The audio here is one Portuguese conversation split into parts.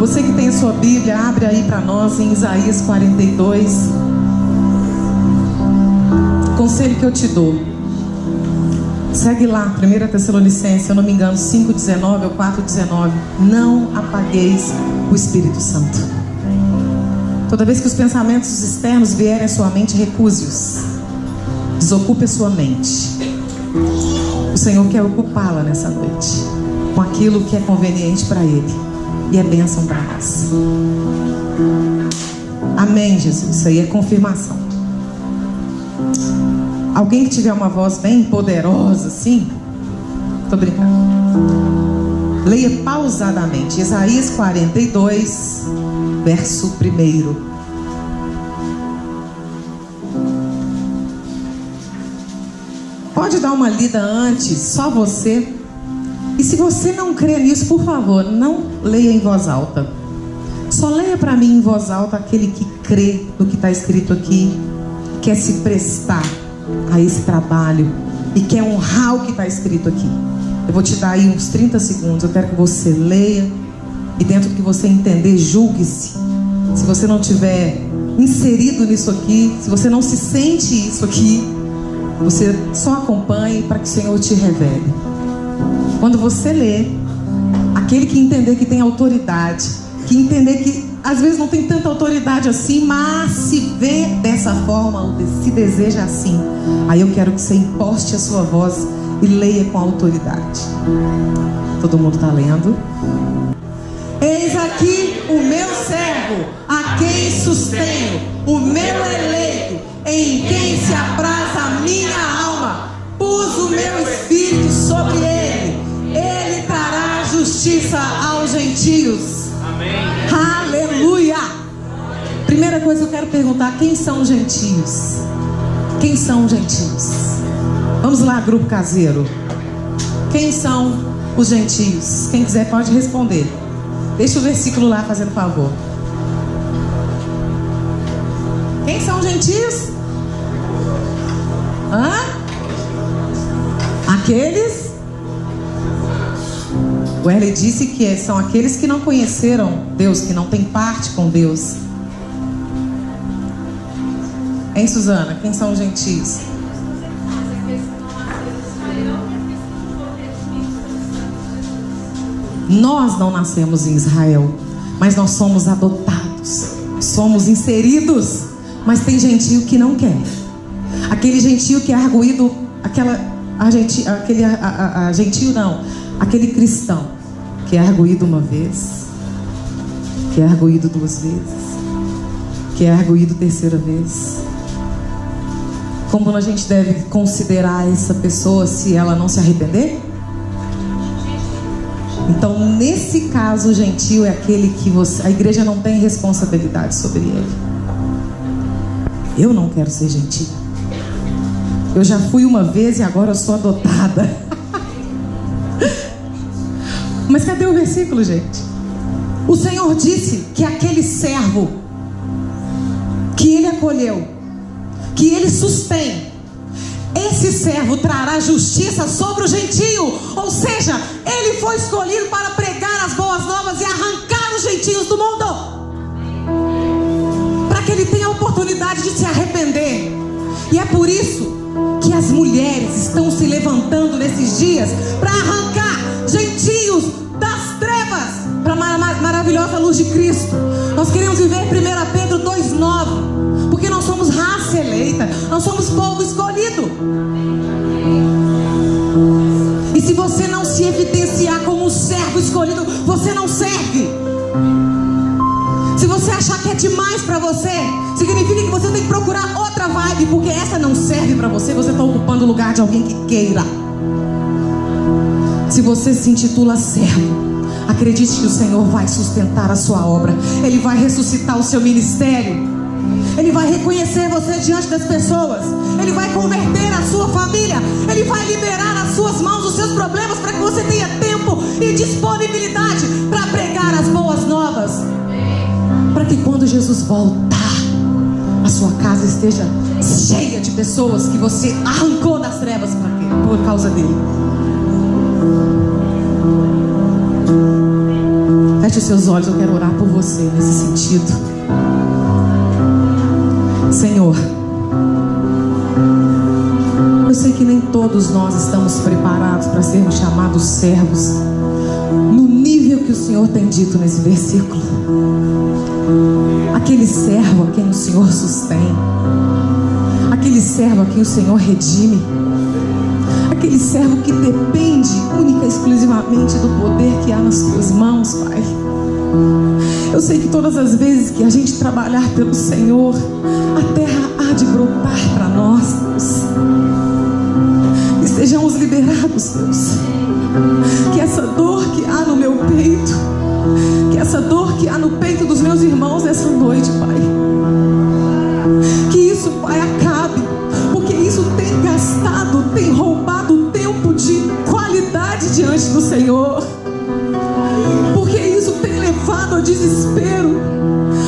Você que tem a sua Bíblia, abre aí para nós em Isaías 42. Conselho que eu te dou: segue lá, 1 Tessalonicenses, se eu não me engano, 5,19 ou 4,19. Não apagueis o Espírito Santo. Toda vez que os pensamentos externos vierem à sua mente, recuse-os. Desocupe a sua mente. O Senhor quer ocupá-la nessa noite com aquilo que é conveniente para Ele e é bênção para nós. Amém, Jesus. Isso aí é confirmação. Alguém que tiver uma voz bem poderosa assim, tô brincando, leia pausadamente Isaías 42, verso 1. Pode dar uma lida antes, só você. E se você não crê nisso, por favor, não leia em voz alta. Só leia para mim em voz alta aquele que crê no que está escrito aqui, quer se prestar a esse trabalho e quer honrar o que está escrito aqui. Eu vou te dar aí uns 30 segundos. Eu quero que você leia e dentro do que você entender, julgue-se. Se você não tiver inserido nisso aqui, se você não se sente isso aqui, você só acompanhe para que o Senhor te revele. Quando você lê, aquele que entender que tem autoridade, que entender que às vezes não tem tanta autoridade assim, mas se vê dessa forma, ou se deseja assim, aí eu quero que você imposte a sua voz e leia com autoridade. Todo mundo está lendo? Eis aqui o meu servo, a quem sustenho, o meu eleito, em quem se apraz a minha alma. Pus o meu espírito sobre ele, ele trará justiça aos gentios. Amém. Aleluia! Primeira coisa que eu quero perguntar: quem são os gentios? Quem são os gentios? Vamos lá, grupo caseiro. Quem são os gentios? Quem quiser pode responder. Deixa o versículo lá, fazendo favor. Quem são os gentios? Hã? Aqueles? O Erle disse que são aqueles que não conheceram Deus, que não têm parte com Deus. Hein, Suzana? Quem são os gentios? Nós não nascemos em Israel, mas nós somos adotados, somos inseridos. Mas tem gentio que não quer. Aquele gentio que é arguído, aquele cristão que é arguído uma vez, que é arguído 2 vezes, que é arguído 3ª vez. Como a gente deve considerar essa pessoa se ela não se arrepender? Então, nesse caso, o gentio é aquele que a igreja não tem responsabilidade sobre ele. Eu não quero ser gentio. Eu já fui uma vez e agora eu sou adotada. Mas cadê o versículo, gente? O Senhor disse que aquele servo que ele acolheu, que ele sustém, esse servo trará justiça sobre o gentio. Ou seja, ele foi escolhido para pregar as boas novas e arrancar os gentios do mundo, para que ele tenha a oportunidade de se arrepender. E é por isso que as mulheres estão se levantando nesses dias para arrancar gentios das trevas para a maravilhosa luz de Cristo. Nós queremos viver 1 Pedro 2,9, porque nós somos raça eleita, nós somos povo escolhido. E se você não se evidenciar como um servo escolhido, você não serve. Se você achar que é demais para você, significa que você tem que procurar outra vibe, porque essa não serve para você. Você está ocupando o lugar de alguém que queira. Se você se intitula servo, acredite que o Senhor vai sustentar a sua obra. Ele vai ressuscitar o seu ministério. Ele vai reconhecer você diante das pessoas. Ele vai converter a sua família. Ele vai liberar nas suas mãos os seus problemas, para que você tenha tempo e disponibilidade para pregar as boas novas, para que quando Jesus voltar, a sua casa esteja cheia de pessoas que você arrancou das trevas. Para quê? Por causa dele. Feche os seus olhos, eu quero orar por você nesse sentido. Senhor, eu sei que nem todos nós estamos preparados para sermos chamados servos no nível que o Senhor tem dito nesse versículo. Aquele servo a quem o Senhor sustém, aquele servo a quem o Senhor redime, aquele servo que depende única e exclusivamente do poder que há nas tuas mãos, Pai. Eu sei que todas as vezes que a gente trabalhar pelo Senhor, a terra há de brotar para nós, Deus. Que sejamos liberados, Deus. Que essa dor que há no meu peito, que essa dor que há no peito dos meus irmãos nessa noite, Pai, que isso, Pai, acabe, porque isso tem gastado, tem roubado tempo de qualidade diante do Senhor, porque isso tem levado ao desespero,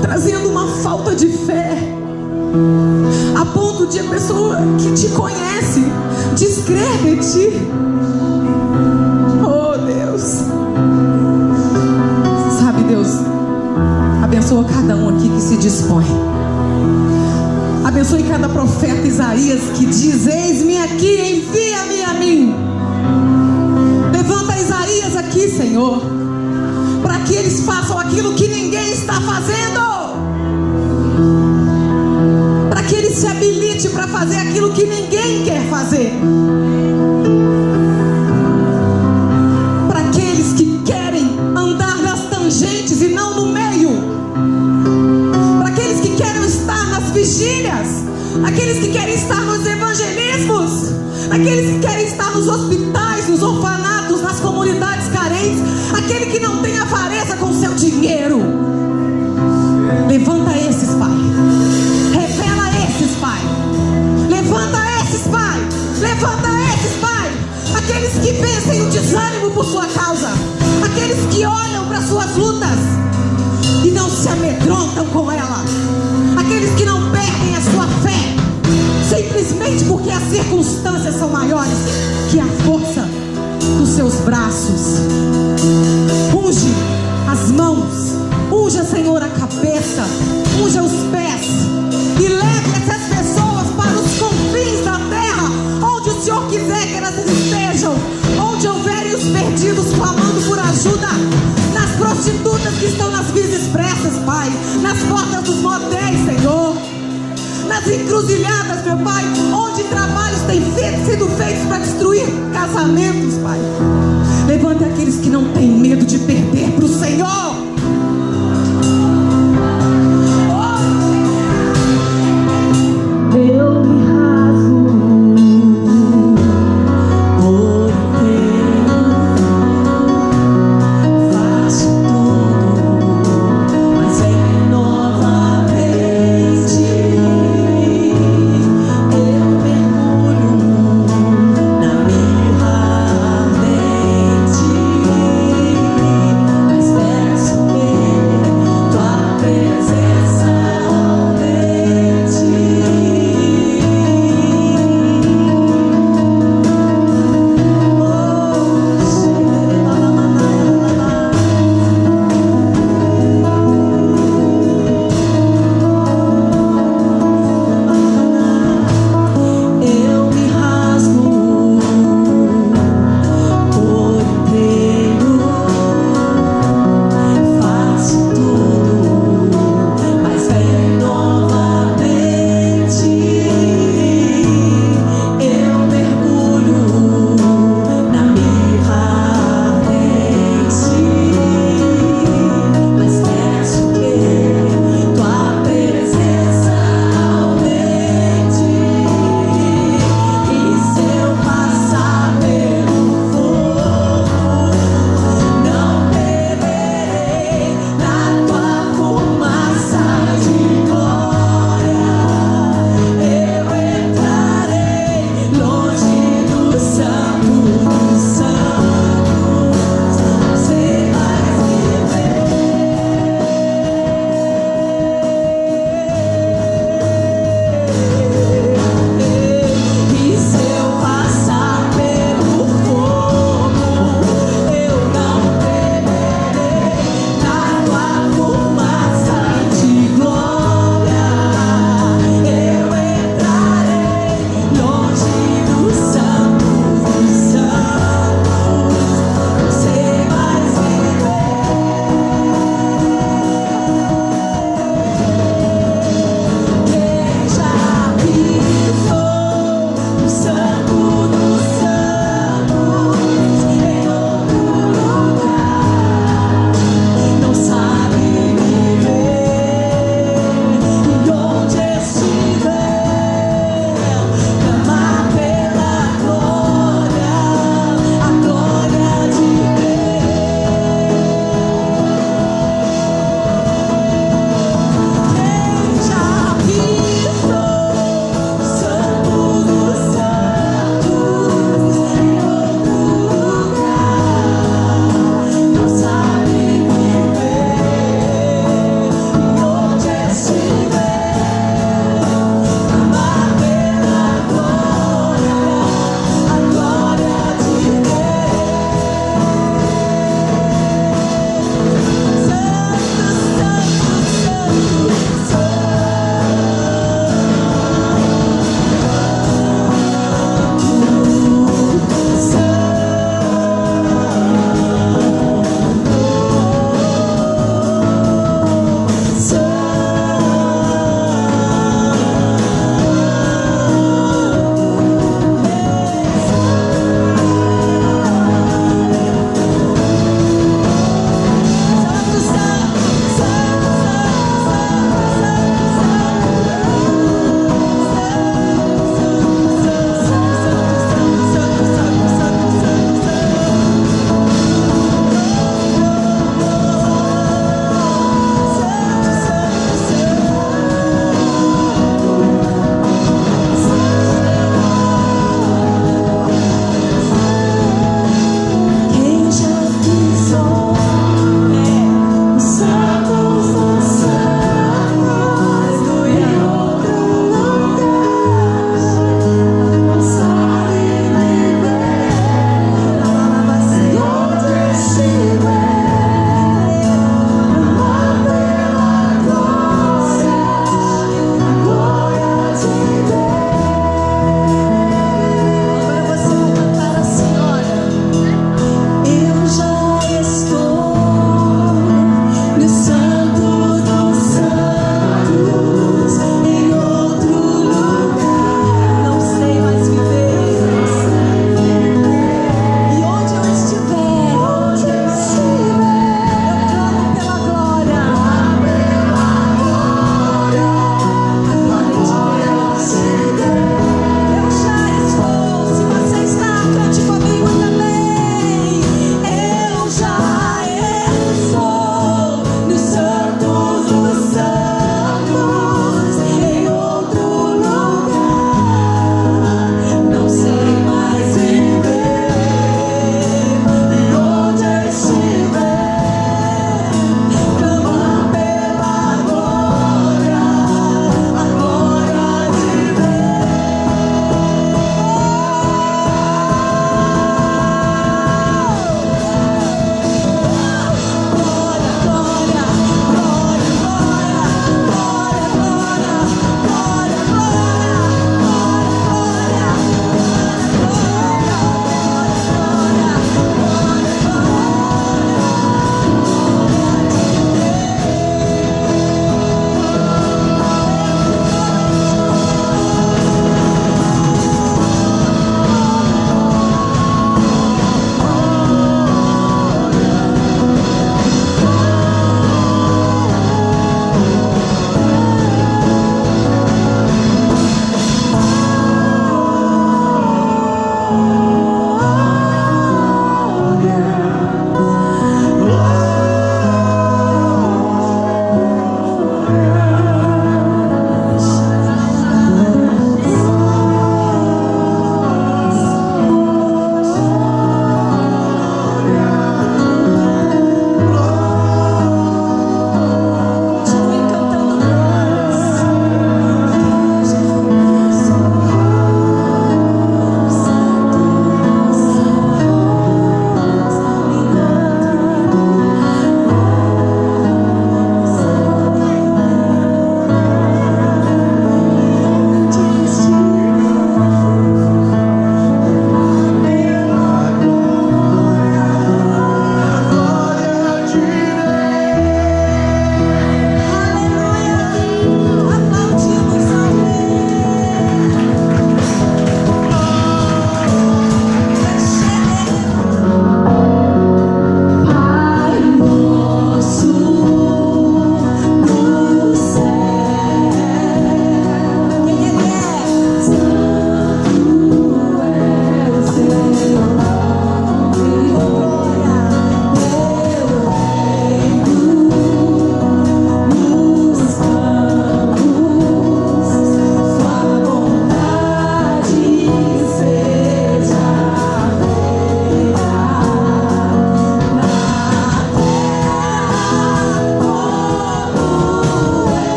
trazendo uma falta de fé, a ponto de a pessoa que te conhece descrer de ti. Oh Deus, sabe, Deus, abençoa cada um aqui que se dispõe. Abençoe cada profeta Isaías que diz: eis-me aqui, envia-me a mim. Levanta Isaías aqui, Senhor, para que eles façam aquilo que ninguém está fazendo, para que ele se habilite para fazer aquilo que ninguém quer fazer, para aqueles que querem andar nas tangentes e não no meio, para aqueles que querem estar nas vigílias, aqueles que querem estar nos evangelismos, aqueles que querem estar nos hospitais, nos orfanatos, nas comunidades carentes, aquele que não tem avareza com seu dinheiro. Levanta esses, Pai. Revela esses, Pai. Levanta esses, Pai. Levanta esses, Pai. Aqueles que vencem o desânimo por sua causa, aqueles que olham para suas lutas e não se amedrontam com ela, aqueles que não perdem a sua fé simplesmente porque as circunstâncias são maiores que a força dos seus braços. Unge as mãos, unja, Senhor, a cabeça, unja os pés e leve essas pessoas para os confins da terra, onde o Senhor quiser que elas estejam, onde houverem os perdidos clamando por ajuda, nas prostitutas que estão nas vias expressas, Pai, nas portas dos motéis, Senhor, nas encruzilhadas, meu Pai, onde trabalhos têm sido feitos para destruir casamentos, Pai. Levante aqueles que não têm medo de perder para o Senhor. Eu me rasgo por inteiro, faço tudo, mas é novamente. Eu mergulho na mirra ardente, mas peço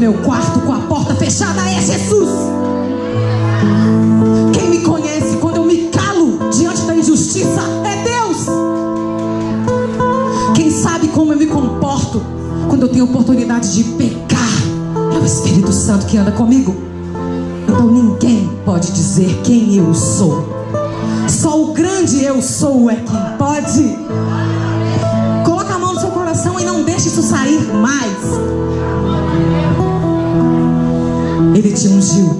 meu quarto com a porta fechada é Jesus. Quem me conhece quando eu me calo diante da injustiça é Deus. Quem sabe como eu me comporto quando eu tenho oportunidade de pecar é o Espírito Santo que anda comigo. Então ninguém pode dizer quem eu sou. Só o grande eu sou é quem pode. Coloca a mão no seu coração e não deixe isso sair mais. Ele te ungiu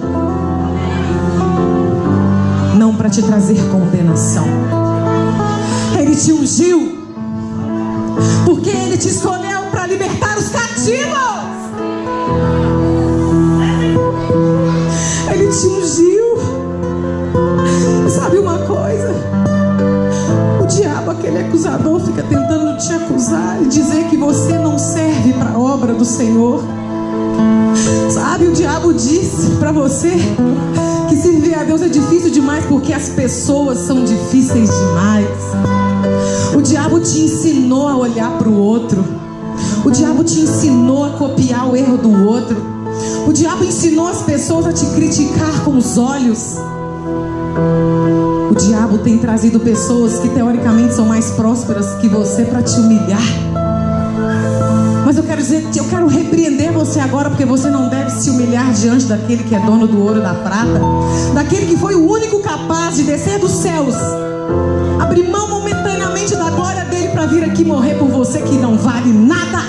não para te trazer condenação. Ele te ungiu porque Ele te escolheu para libertar os cativos. Ele te ungiu. Sabe uma coisa? O diabo, aquele acusador, fica tentando te acusar e dizer que você não serve para a obra do Senhor. Sabe, o diabo disse para você que servir a Deus é difícil demais porque as pessoas são difíceis demais. O diabo te ensinou a olhar para o outro. O diabo te ensinou a copiar o erro do outro. O diabo ensinou as pessoas a te criticar com os olhos. O diabo tem trazido pessoas que teoricamente são mais prósperas que você para te humilhar. Mas eu quero dizer, eu quero repreender você agora, porque você não deve se humilhar diante daquele que é dono do ouro e da prata, daquele que foi o único capaz de descer dos céus, abrir mão momentaneamente da glória dele para vir aqui morrer por você que não vale nada.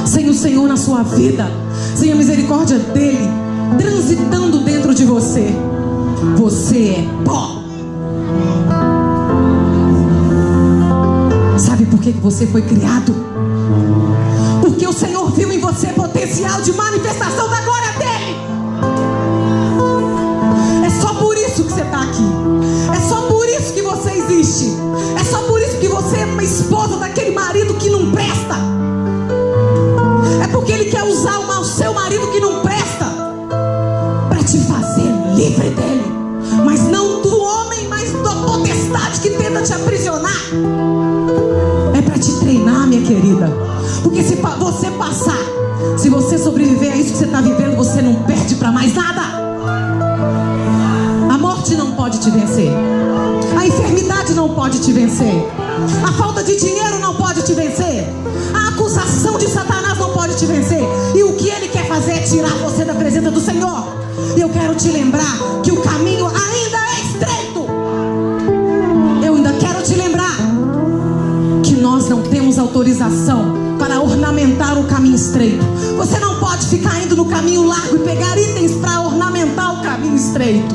Sem o Senhor na sua vida, sem a misericórdia dele transitando dentro de você, você é pó. Sabe por que você foi criado? Porque o Senhor viu em você potencial de manifestação da glória dele. É só por isso que você está aqui. É só por isso que você existe. É só por isso que você é uma esposa daquele marido que não presta. É porque ele quer usar o seu marido que não presta para te fazer livre dele. Mas não do homem, mas da potestade que tenta te aprisionar. É para te treinar, minha querida. Porque se você passar, se você sobreviver a isso que você está vivendo, você não perde para mais nada. A morte não pode te vencer. A enfermidade não pode te vencer. A falta de dinheiro não pode te vencer. A acusação de Satanás não pode te vencer. E o que ele quer fazer é tirar você da presença do Senhor. E eu quero te lembrar que o caminho ainda é estreito. Eu ainda quero te lembrar que nós não temos autorização para ornamentar o caminho estreito. Você não pode ficar indo no caminho largo e pegar itens para ornamentar o caminho estreito.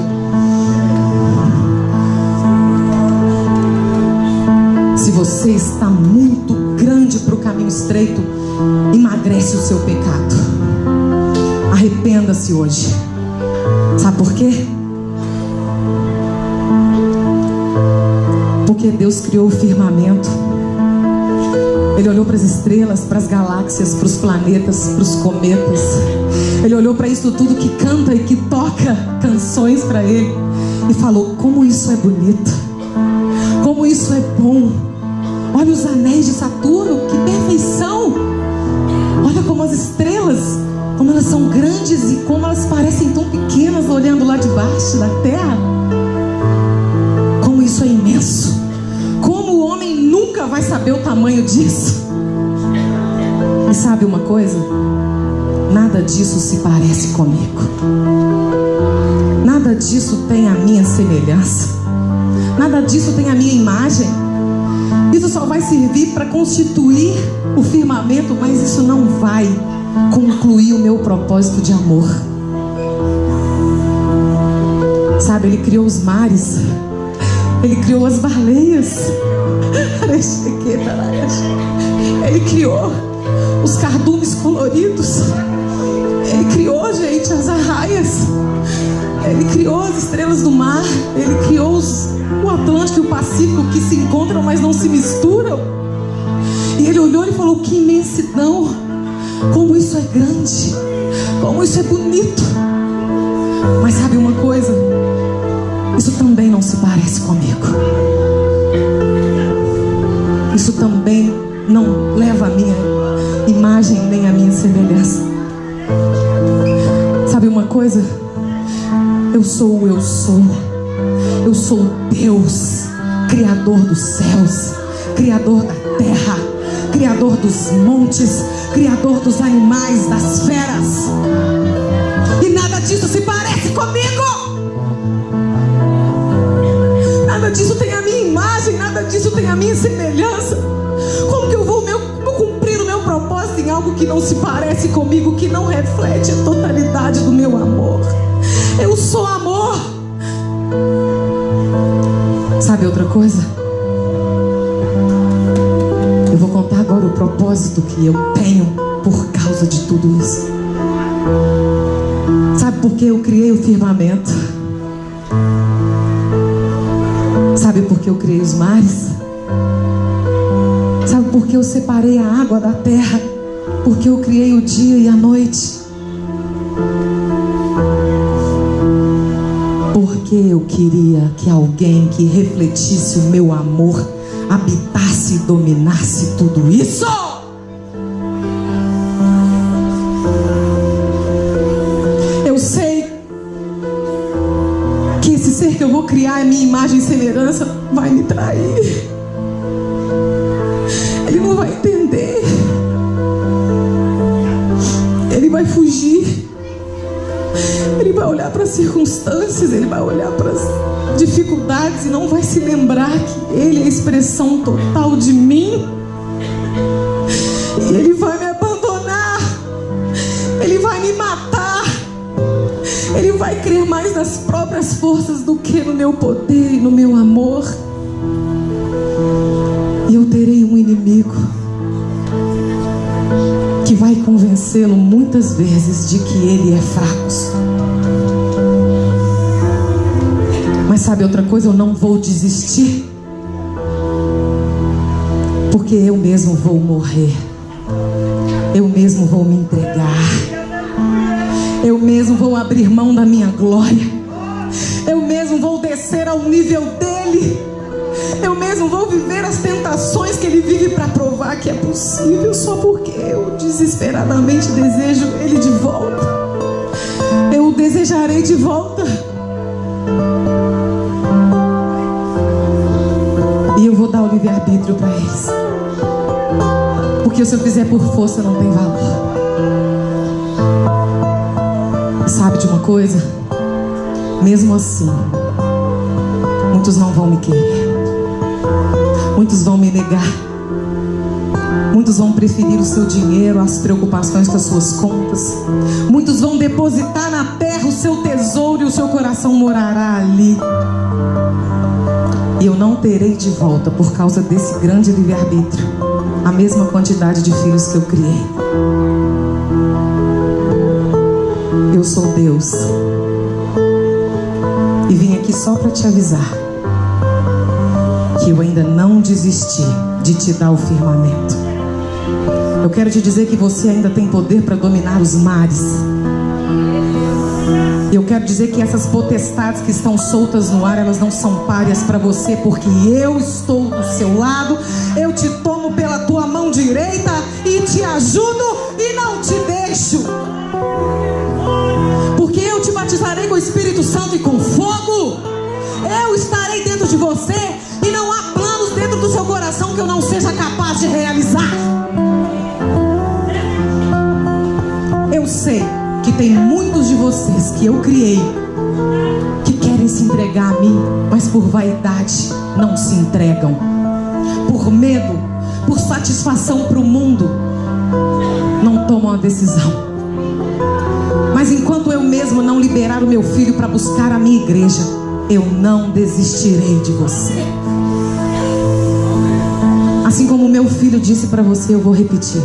Se você está muito grande para o caminho estreito, emagrece o seu pecado. Arrependa-se hoje. Sabe por quê? Porque Deus criou o firmamento. Ele olhou para as estrelas, para as galáxias, para os planetas, para os cometas. Ele olhou para isso tudo que canta e que toca canções para Ele e falou: como isso é bonito, como isso é bom. Olha os anéis de Saturno, que perfeição. Olha como as estrelas, como elas são grandes e como elas parecem tão pequenas olhando lá de baixo da terra. Como isso é imenso. Como o homem nunca vai saber o tamanho disso. E sabe uma coisa? Nada disso se parece comigo. Nada disso tem a minha semelhança. Nada disso tem a minha imagem. Isso só vai servir para constituir o firmamento, mas isso não vai concluir o meu propósito de amor. Sabe, Ele criou os mares. Ele criou as baleias. Ele criou os cardumes coloridos. Ele criou, gente, as arraias. Ele criou as estrelas do mar. Ele criou o Atlântico e o Pacífico, que se encontram, mas não se misturam. E Ele olhou e falou: que imensidão. Como isso é grande. Como isso é bonito. Mas sabe uma coisa? Isso também não se parece comigo. Isso também não leva a minha imagem nem a minha semelhança. Sabe uma coisa? Eu sou o eu sou. Eu sou Deus, Criador dos céus, Criador da terra, Criador dos montes, Criador dos animais, das feras. E nada disso se parece comigo. Nada disso tem a minha imagem, nada disso tem a minha semelhança. Como que eu vou cumprir o meu propósito em algo que não se parece comigo, que não reflete a totalidade do meu amor? Eu sou amor. Sabe outra coisa? Eu vou contar agora o propósito que eu tenho por causa de tudo isso. Sabe por que eu criei o firmamento? Sabe por que eu criei os mares? Sabe por que eu separei a água da terra? Porque eu criei o dia e a noite. Porque eu queria que alguém que refletisse o meu amor habitasse e dominasse tudo isso. Eu sei que esse ser que eu vou criar, a minha imagem e semelhança, vai me trair. Ele não vai entender. Ele vai fugir. Ele vai olhar para as circunstâncias, ele vai olhar para as dificuldades e não vai se lembrar que ele é a expressão total de mim. E ele vai me abandonar. Ele vai me matar. Ele vai crer mais nas próprias forças do que no meu poder e no meu amor. E eu terei um inimigo que vai convencê-lo muitas vezes de que ele é fraco. Mas sabe outra coisa? Eu não vou desistir, porque eu mesmo vou morrer. Eu mesmo vou me entregar. Eu mesmo vou abrir mão da minha glória. Eu mesmo vou descer ao nível dele. Eu mesmo vou viver as tentações que ele vive para provar que é possível, só porque eu desesperadamente desejo ele de volta. Eu o desejarei de volta. E eu vou dar o livre-arbítrio para eles, porque se eu fizer por força não tem valor. E sabe de uma coisa? Mesmo assim, muitos não vão me querer. Muitos vão me negar. Muitos vão preferir o seu dinheiro às preocupações com as suas contas. Muitos vão depositar na terra o seu tesouro e o seu coração morará ali. E eu não terei de volta, por causa desse grande livre-arbítrio, a mesma quantidade de filhos que eu criei. Eu sou Deus. E vim aqui só para te avisar que eu ainda não desisti de te dar o firmamento. Eu quero te dizer que você ainda tem poder para dominar os mares. E eu quero dizer que essas potestades que estão soltas no ar, elas não são párias para você, porque eu estou do seu lado. Eu te tomo pela tua mão direita e te ajudo e não te deixo. Porque eu te batizarei com o Espírito Santo e com fogo. Eu estarei dentro de você e não há planos dentro do seu coração que eu não seja capaz de realizar. Eu sei que tem muitos de vocês que eu criei que querem se entregar a mim, mas por vaidade não se entregam. Por medo, por satisfação para o mundo, não tomam a decisão. Mas enquanto eu mesmo não liberar o meu filho para buscar a minha igreja, eu não desistirei de você. Assim como o meu filho disse para você, eu vou repetir: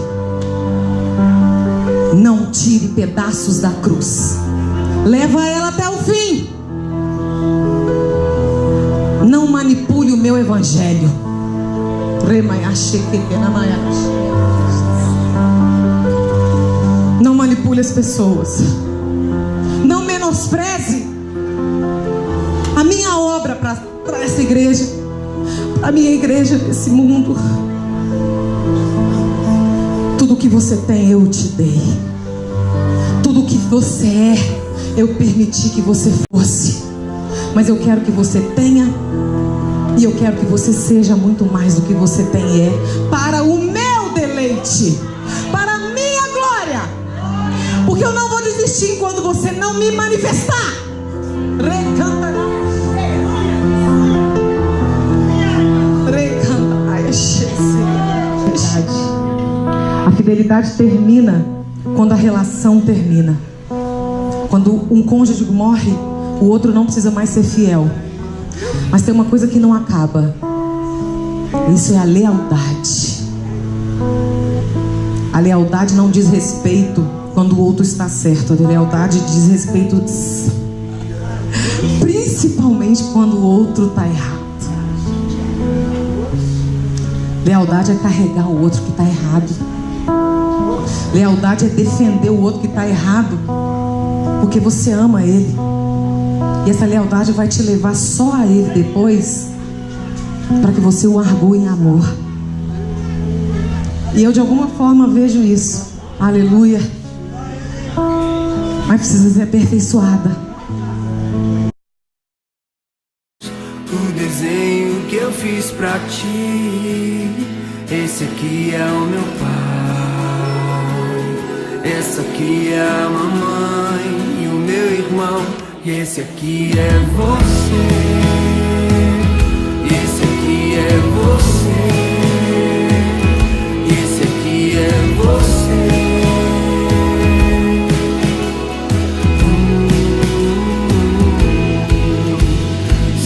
não tire pedaços da cruz, leva ela até o fim. Não manipule o meu evangelho. Não manipule as pessoas. Não menospreze a minha obra para essa igreja, para a minha igreja nesse mundo. Tudo que você tem eu te dei. tudo que você é, eu permiti que você fosse. Mas eu quero que você tenha, e eu quero que você seja muito mais do que você tem e é, para o meu deleite, para a minha glória. Porque eu não vou desistir enquanto você não me manifestar. A fidelidade termina quando a relação termina. Quando um cônjuge morre, o outro não precisa mais ser fiel. Mas tem uma coisa que não acaba. Isso é a lealdade. A lealdade não diz respeito quando o outro está certo. A lealdade diz respeito principalmente quando o outro está errado. Lealdade é carregar o outro que está errado. Lealdade é defender o outro que está errado, porque você ama ele. E essa lealdade vai te levar só a ele depois, para que você o argue em amor. E eu de alguma forma vejo isso. Aleluia. Mas precisa ser aperfeiçoada. O desenho que eu fiz pra ti, esse aqui é o meu pai, essa aqui é a mamãe e o meu irmão, e esse aqui é você, esse aqui é você, esse aqui é você.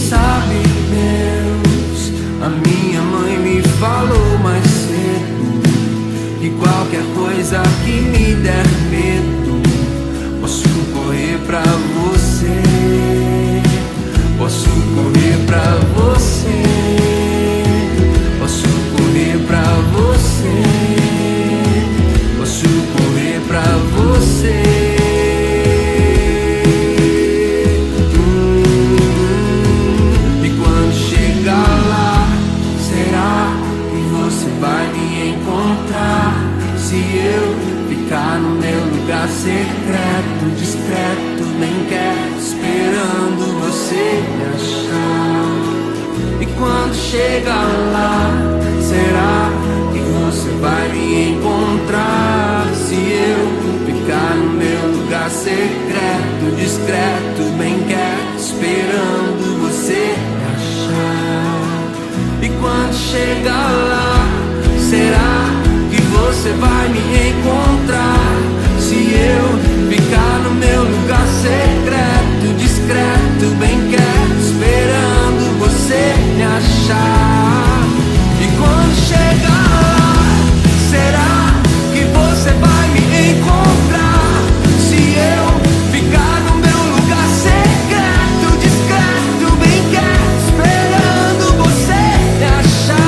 Sabe, Deus, a minha mãe me falou mais cedo que qualquer coisa que me der medo, posso correr pra você, posso correr pra você, posso correr pra você, posso correr pra você. E quando chegar lá, será que você vai me encontrar? Se eu ficar no meu lugar secreto, discreto, bem quieto, esperando você me achar. E quando chegar lá, será que você vai me encontrar? Se eu ficar no meu lugar secreto, discreto, bem quieto, esperando você me achar. E quando chegar lá, será que você vai me encontrar? Se eu ficar no meu lugar secreto, discreto, bem quieto, esperando você me achar. E quando chegar lá, será que você vai me encontrar? Se eu ficar no meu lugar secreto, discreto, bem quieto, esperando você me achar.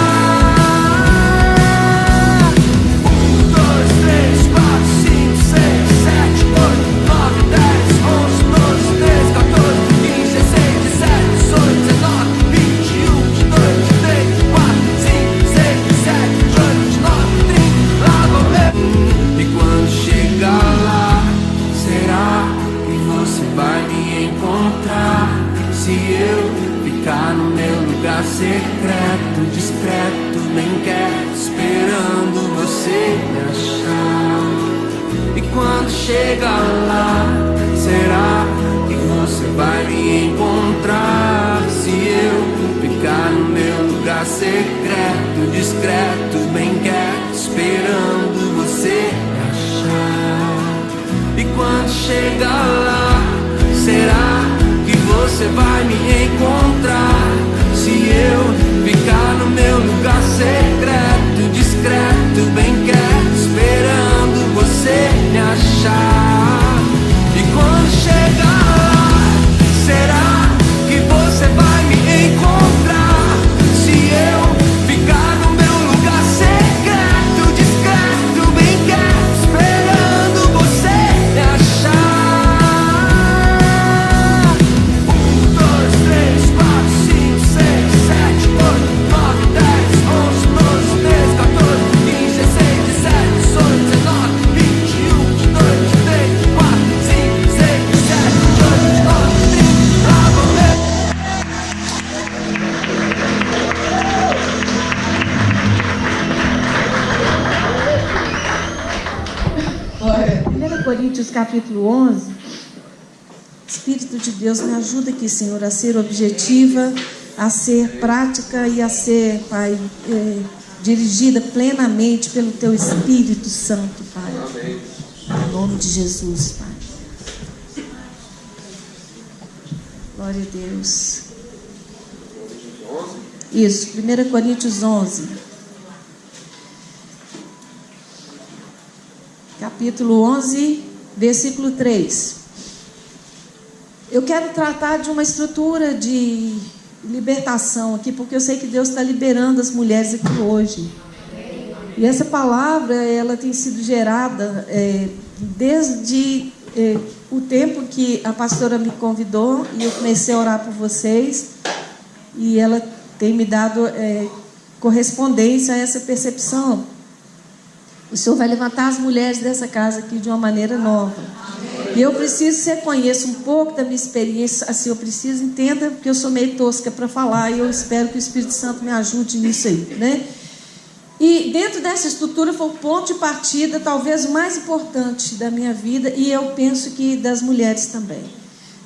1, 2, 3, 4, 5, 6, 7, 8, 9, 10, 11, 12, 13, 14, 15, 16, 17, 18, 19, 20, 21, 22, 23, 24, 25, 26, 27, 28, 29, 30, lá vou eu. E quando chegar lá, será que você vai me encontrar? Se eu ficar no meu lugar secreto, discreto, bem quieto, esperando você me achar. E quando chegar lá, será que você vai me encontrar? Se eu ficar no meu lugar secreto, discreto, bem quieto, esperando você me achar. E quando chegar lá, será que você vai me encontrar? Se eu ficar no meu lugar secreto, discreto, bem quieto, esperando você me achar. E quando chegar lá, será que você vai me encontrar? Se eu ficar no meu lugar secreto, discreto, bem quieto, esperando você me achar. 1, 2, 3, 4, 5, 6, 7, 8, 9, 10, 1 Coríntios capítulo 11. Espírito de Deus, me ajuda aqui, Senhor, a ser objetiva, a ser prática e a ser, Pai, dirigida plenamente pelo Teu Espírito Santo, Pai. Amém. Em nome de Jesus, Pai. Glória a Deus. Isso, 1 Coríntios 11. Capítulo 11, versículo 3. Eu quero tratar de uma estrutura de libertação aqui, porque eu sei que Deus está liberando as mulheres aqui hoje. E essa palavra, ela tem sido gerada desde o tempo que a pastora me convidou e eu comecei a orar por vocês. E ela tem me dado correspondência a essa percepção. O Senhor vai levantar as mulheres dessa casa aqui de uma maneira nova. E eu preciso que você conheça um pouco da minha experiência. Assim, eu preciso, entenda, porque eu sou meio tosca para falar. E eu espero que o Espírito Santo me ajude nisso aí, né? E dentro dessa estrutura foi o ponto de partida, talvez o mais importante da minha vida. E eu penso que das mulheres também.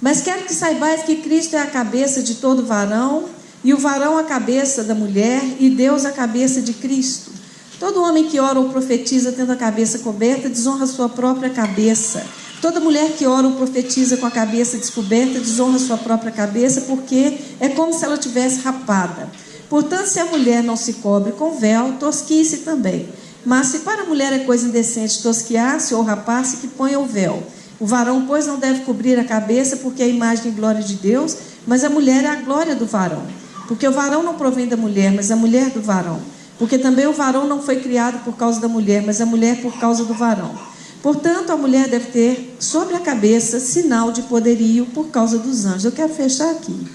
Mas quero que saibais que Cristo é a cabeça de todo varão. E o varão a cabeça da mulher. E Deus a cabeça de Cristo. Todo homem que ora ou profetiza tendo a cabeça coberta, desonra a sua própria cabeça. Toda mulher que ora ou profetiza com a cabeça descoberta, desonra a sua própria cabeça, porque é como se ela tivesse rapada. Portanto, se a mulher não se cobre com véu, tosquie-se também. Mas se para a mulher é coisa indecente tosquiar-se ou rapar-se, que ponha o véu. O varão, pois, não deve cobrir a cabeça, porque é a imagem e glória de Deus, mas a mulher é a glória do varão. Porque o varão não provém da mulher, mas a mulher do varão. Porque também o varão não foi criado por causa da mulher, mas a mulher por causa do varão. Portanto, a mulher deve ter sobre a cabeça sinal de poderio por causa dos anjos. Eu quero fechar aqui.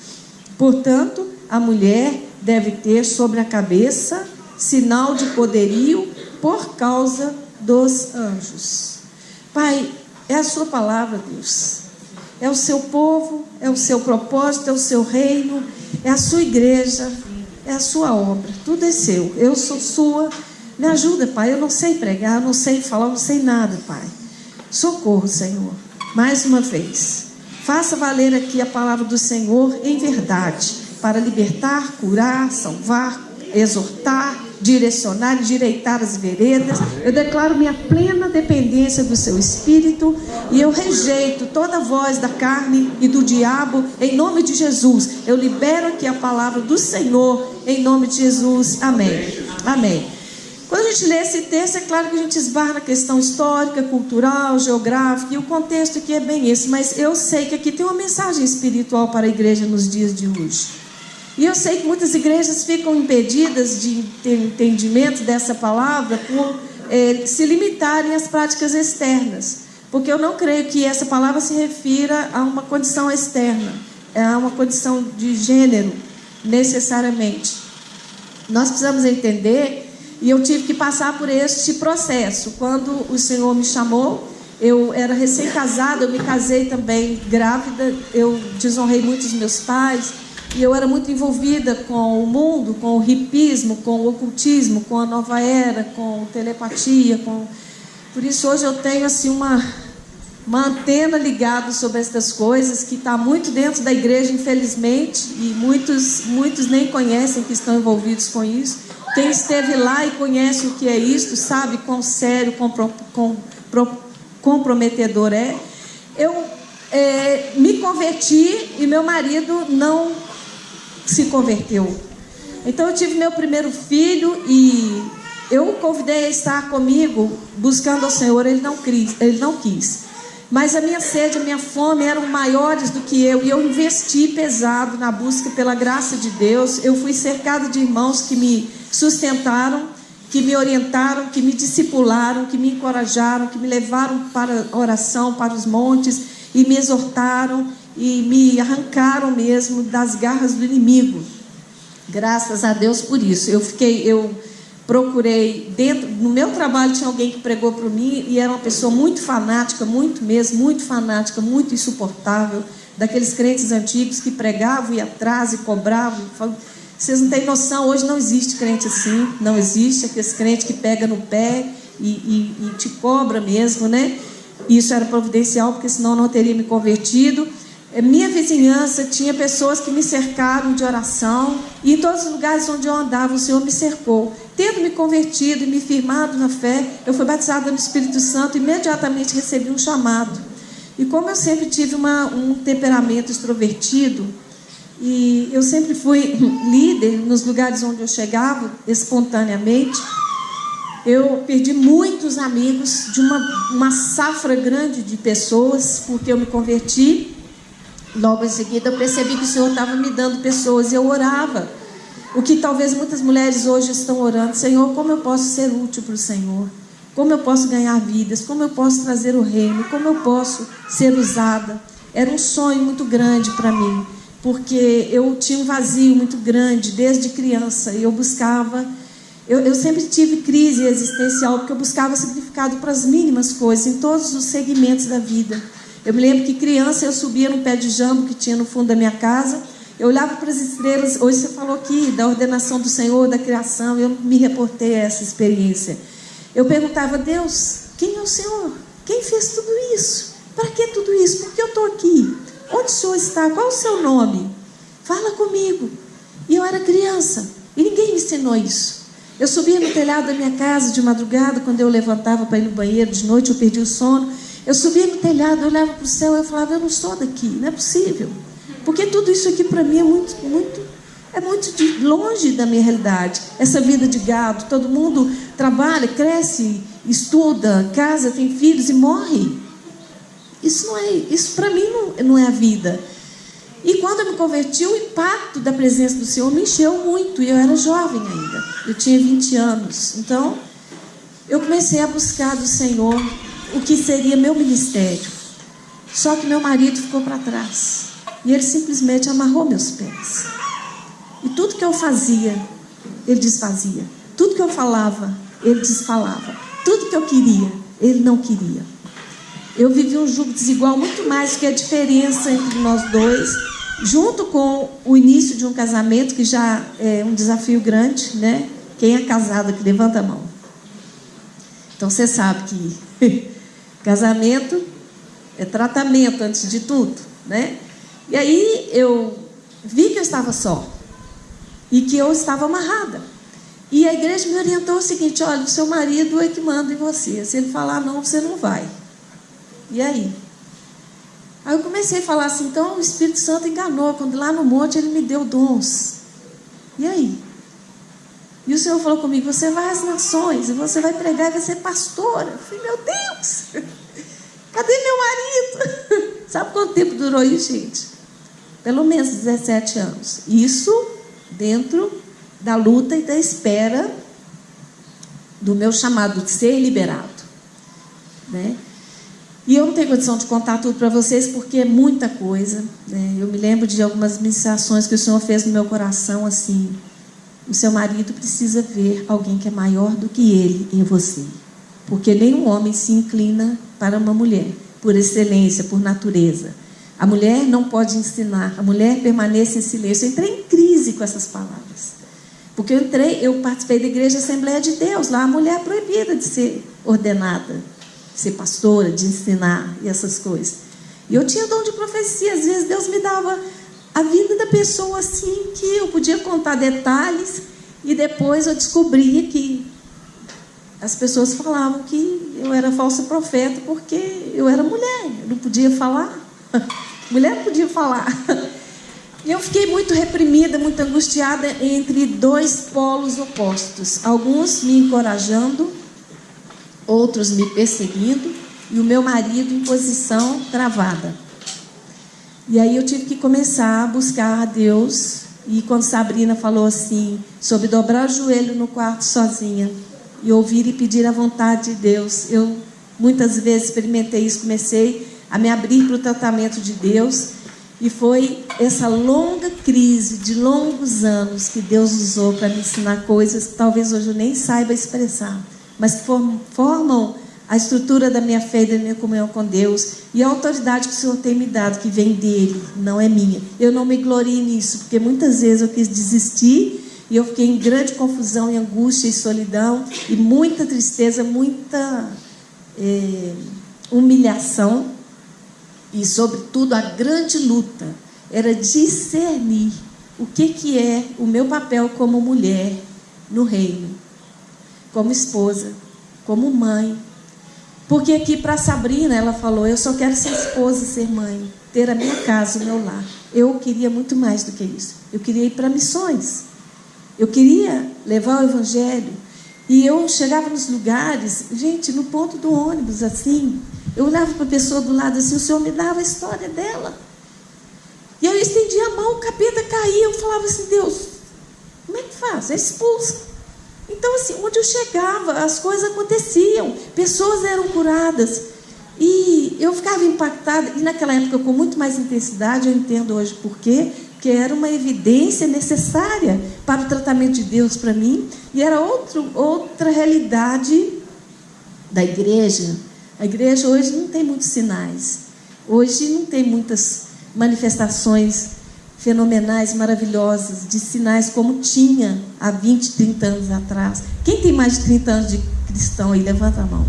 Portanto, a mulher deve ter sobre a cabeça sinal de poderio por causa dos anjos. Pai, é a sua palavra, Deus. É o seu povo, é o seu propósito, é o seu reino, é a sua igreja, é a sua obra. Tudo é seu. Eu sou sua. Me ajuda, Pai. Eu não sei pregar, eu não sei falar, eu não sei nada, Pai. Socorro, Senhor. Mais uma vez. Faça valer aqui a palavra do Senhor em verdade, para libertar, curar, salvar, exortar, direcionar, endireitar as veredas. Eu declaro minha plena dependência do seu Espírito e eu rejeito toda voz da carne e do diabo em nome de Jesus. Eu libero aqui a palavra do Senhor em nome de Jesus. Amém. Amém. Quando a gente lê esse texto, é claro que a gente esbarra na questão histórica, cultural, geográfica, e o contexto aqui é bem esse, mas eu sei que aqui tem uma mensagem espiritual para a igreja nos dias de hoje. E eu sei que muitas igrejas ficam impedidas de ter entendimento dessa palavra por se limitarem às práticas externas, porque eu não creio que essa palavra se refira a uma condição externa, a uma condição de gênero, necessariamente. Nós precisamos entender. E eu tive que passar por este processo. Quando o Senhor me chamou, eu era recém-casada, eu me casei também grávida, eu desonrei muito os meus pais, e eu era muito envolvida com o mundo, com o hipismo, com o ocultismo, com a nova era, com telepatia, Por isso hoje eu tenho assim uma antena ligada sobre estas coisas, que está muito dentro da igreja, infelizmente, e muitos nem conhecem que estão envolvidos com isso. Quem esteve lá e conhece o que é isto, sabe quão sério, comprometedor é. Eu me converti e meu marido não se converteu. Então eu tive meu primeiro filho e eu o convidei a estar comigo, buscando ao Senhor, ele não quis. Mas a minha sede, a minha fome eram maiores do que eu. E eu investi pesado na busca pela graça de Deus. Eu fui cercada de irmãos que me sustentaram, que me orientaram, que me discipularam, que me encorajaram, que me levaram para a oração, para os montes, e me exortaram e me arrancaram mesmo das garras do inimigo. Graças a Deus por isso. Eu procurei, no meu trabalho tinha alguém que pregou para mim e era uma pessoa muito fanática, muito mesmo, muito fanática, muito insuportável, daqueles crentes antigos que pregavam e atrás e cobravam. Vocês não têm noção, hoje não existe crente assim, não existe aqueles crentes que pega no pé e te cobra mesmo, né? Isso era providencial, porque senão eu não teria me convertido. Minha vizinhança tinha pessoas que me cercaram de oração, e em todos os lugares onde eu andava, o Senhor me cercou. Tendo me convertido e me firmado na fé, eu fui batizada no Espírito Santo e imediatamente recebi um chamado. E como eu sempre tive um temperamento extrovertido, e eu sempre fui líder nos lugares onde eu chegava, espontaneamente, eu perdi muitos amigos de uma safra grande de pessoas, porque eu me converti. Logo em seguida eu percebi que o Senhor estava me dando pessoas, e eu orava, o que talvez muitas mulheres hoje estão orando: Senhor, como eu posso ser útil para o Senhor? Como eu posso ganhar vidas? Como eu posso trazer o reino? Como eu posso ser usada? Era um sonho muito grande para mim, porque eu tinha um vazio muito grande desde criança, e eu buscava, eu sempre tive crise existencial, porque eu buscava significado para as mínimas coisas, em todos os segmentos da vida. Eu me lembro que criança eu subia no pé de jambo que tinha no fundo da minha casa, eu olhava para as estrelas. Hoje você falou aqui da ordenação do Senhor, da criação, eu me reportei a essa experiência. Eu perguntava: Deus, quem é o Senhor? Quem fez tudo isso? Para que tudo isso? Por que eu estou aqui? Onde o Senhor está? Qual é o seu nome? Fala comigo. E eu era criança, e ninguém me ensinou isso. Eu subia no telhado da minha casa de madrugada, quando eu levantava para ir no banheiro de noite, eu perdi o sono. Eu subia no telhado, eu olhava para o céu, eu falava: eu não sou daqui, não é possível. Porque tudo isso aqui para mim é muito de longe da minha realidade. Essa vida de gado, todo mundo trabalha, cresce, estuda, casa, tem filhos e morre. Isso para mim não é a vida. E quando eu me converti, o impacto da presença do Senhor me encheu muito, e eu era jovem ainda, eu tinha 20 anos. Então eu comecei a buscar do Senhor o que seria meu ministério. Só que meu marido ficou para trás, e ele simplesmente amarrou meus pés. E tudo que eu fazia, ele desfazia. Tudo que eu falava, ele desfalava. Tudo que eu queria, ele não queria. Eu vivi um jugo desigual, muito mais do que a diferença entre nós dois, junto com o início de um casamento, que já é um desafio grande, né? Quem é casado aqui, levanta a mão. Então você sabe que casamento é tratamento antes de tudo, né? E aí eu vi que eu estava só, e que eu estava amarrada. E a igreja me orientou o seguinte: olha, o seu marido é que manda em você. Se ele falar não, você não vai. E aí? Aí eu comecei a falar assim: então o Espírito Santo enganou, quando lá no monte ele me deu dons. E aí? E o Senhor falou comigo: você vai às nações, e você vai pregar e vai ser pastora. Eu falei: meu Deus, cadê meu marido? Sabe quanto tempo durou isso, gente? Pelo menos 17 anos. Isso dentro da luta e da espera do meu chamado de ser liberado, né? E eu não tenho condição de contar tudo para vocês, porque é muita coisa, né? Eu me lembro de algumas ministrações que o Senhor fez no meu coração, assim: o seu marido precisa ver alguém que é maior do que ele em você, porque nenhum homem se inclina para uma mulher por excelência, por natureza. A mulher não pode ensinar, a mulher permanece em silêncio. Eu entrei em crise com essas palavras, porque eu participei da Igreja Assembleia de Deus. Lá a mulher é proibida de ser ordenada, de ser pastora, de ensinar e essas coisas. E eu tinha dom de profecia. Às vezes Deus me dava a vida da pessoa assim, que eu podia contar detalhes, e depois eu descobria que as pessoas falavam que eu era falsa profeta, porque eu era mulher, eu não podia falar. Mulher não podia falar. E eu fiquei muito reprimida, muito angustiada entre dois polos opostos. Alguns me encorajando, outros me perseguindo, e o meu marido em posição travada. E aí eu tive que começar a buscar a Deus. E quando Sabrina falou assim, sobre dobrar o joelho no quarto sozinha e ouvir e pedir a vontade de Deus, eu muitas vezes experimentei isso, comecei a me abrir para o tratamento de Deus. E foi essa longa crise de longos anos que Deus usou para me ensinar coisas que talvez hoje eu nem saiba expressar, mas que formam a estrutura da minha fé e da minha comunhão com Deus, e a autoridade que o Senhor tem me dado, que vem dele, não é minha. Eu não me glorio nisso, porque muitas vezes eu quis desistir E eu fiquei em grande confusão, e angústia e solidão, e muita tristeza, muita humilhação. E, sobretudo, a grande luta era discernir o que é o meu papel como mulher no reino, como esposa, como mãe. Porque aqui para Sabrina, ela falou, eu só quero ser esposa, ser mãe, ter a minha casa, o meu lar. Eu queria muito mais do que isso. Eu queria ir para missões. Eu queria levar o evangelho. E eu chegava nos lugares, gente, no ponto do ônibus, assim, eu olhava para a pessoa do lado assim, o Senhor me dava a história dela. E eu estendia a mão, o capeta caía, eu falava assim, Deus, como é que faz? É expulsa. Então, assim, onde eu chegava, as coisas aconteciam, pessoas eram curadas. E eu ficava impactada, e naquela época, com muito mais intensidade, eu entendo hoje por quê, que era uma evidência necessária para o tratamento de Deus para mim, e era outra realidade da igreja. A igreja hoje não tem muitos sinais, hoje não tem muitas manifestações fenomenais, maravilhosas, de sinais como tinha há 20, 30 anos atrás. Quem tem mais de 30 anos de cristão aí, levanta a mão.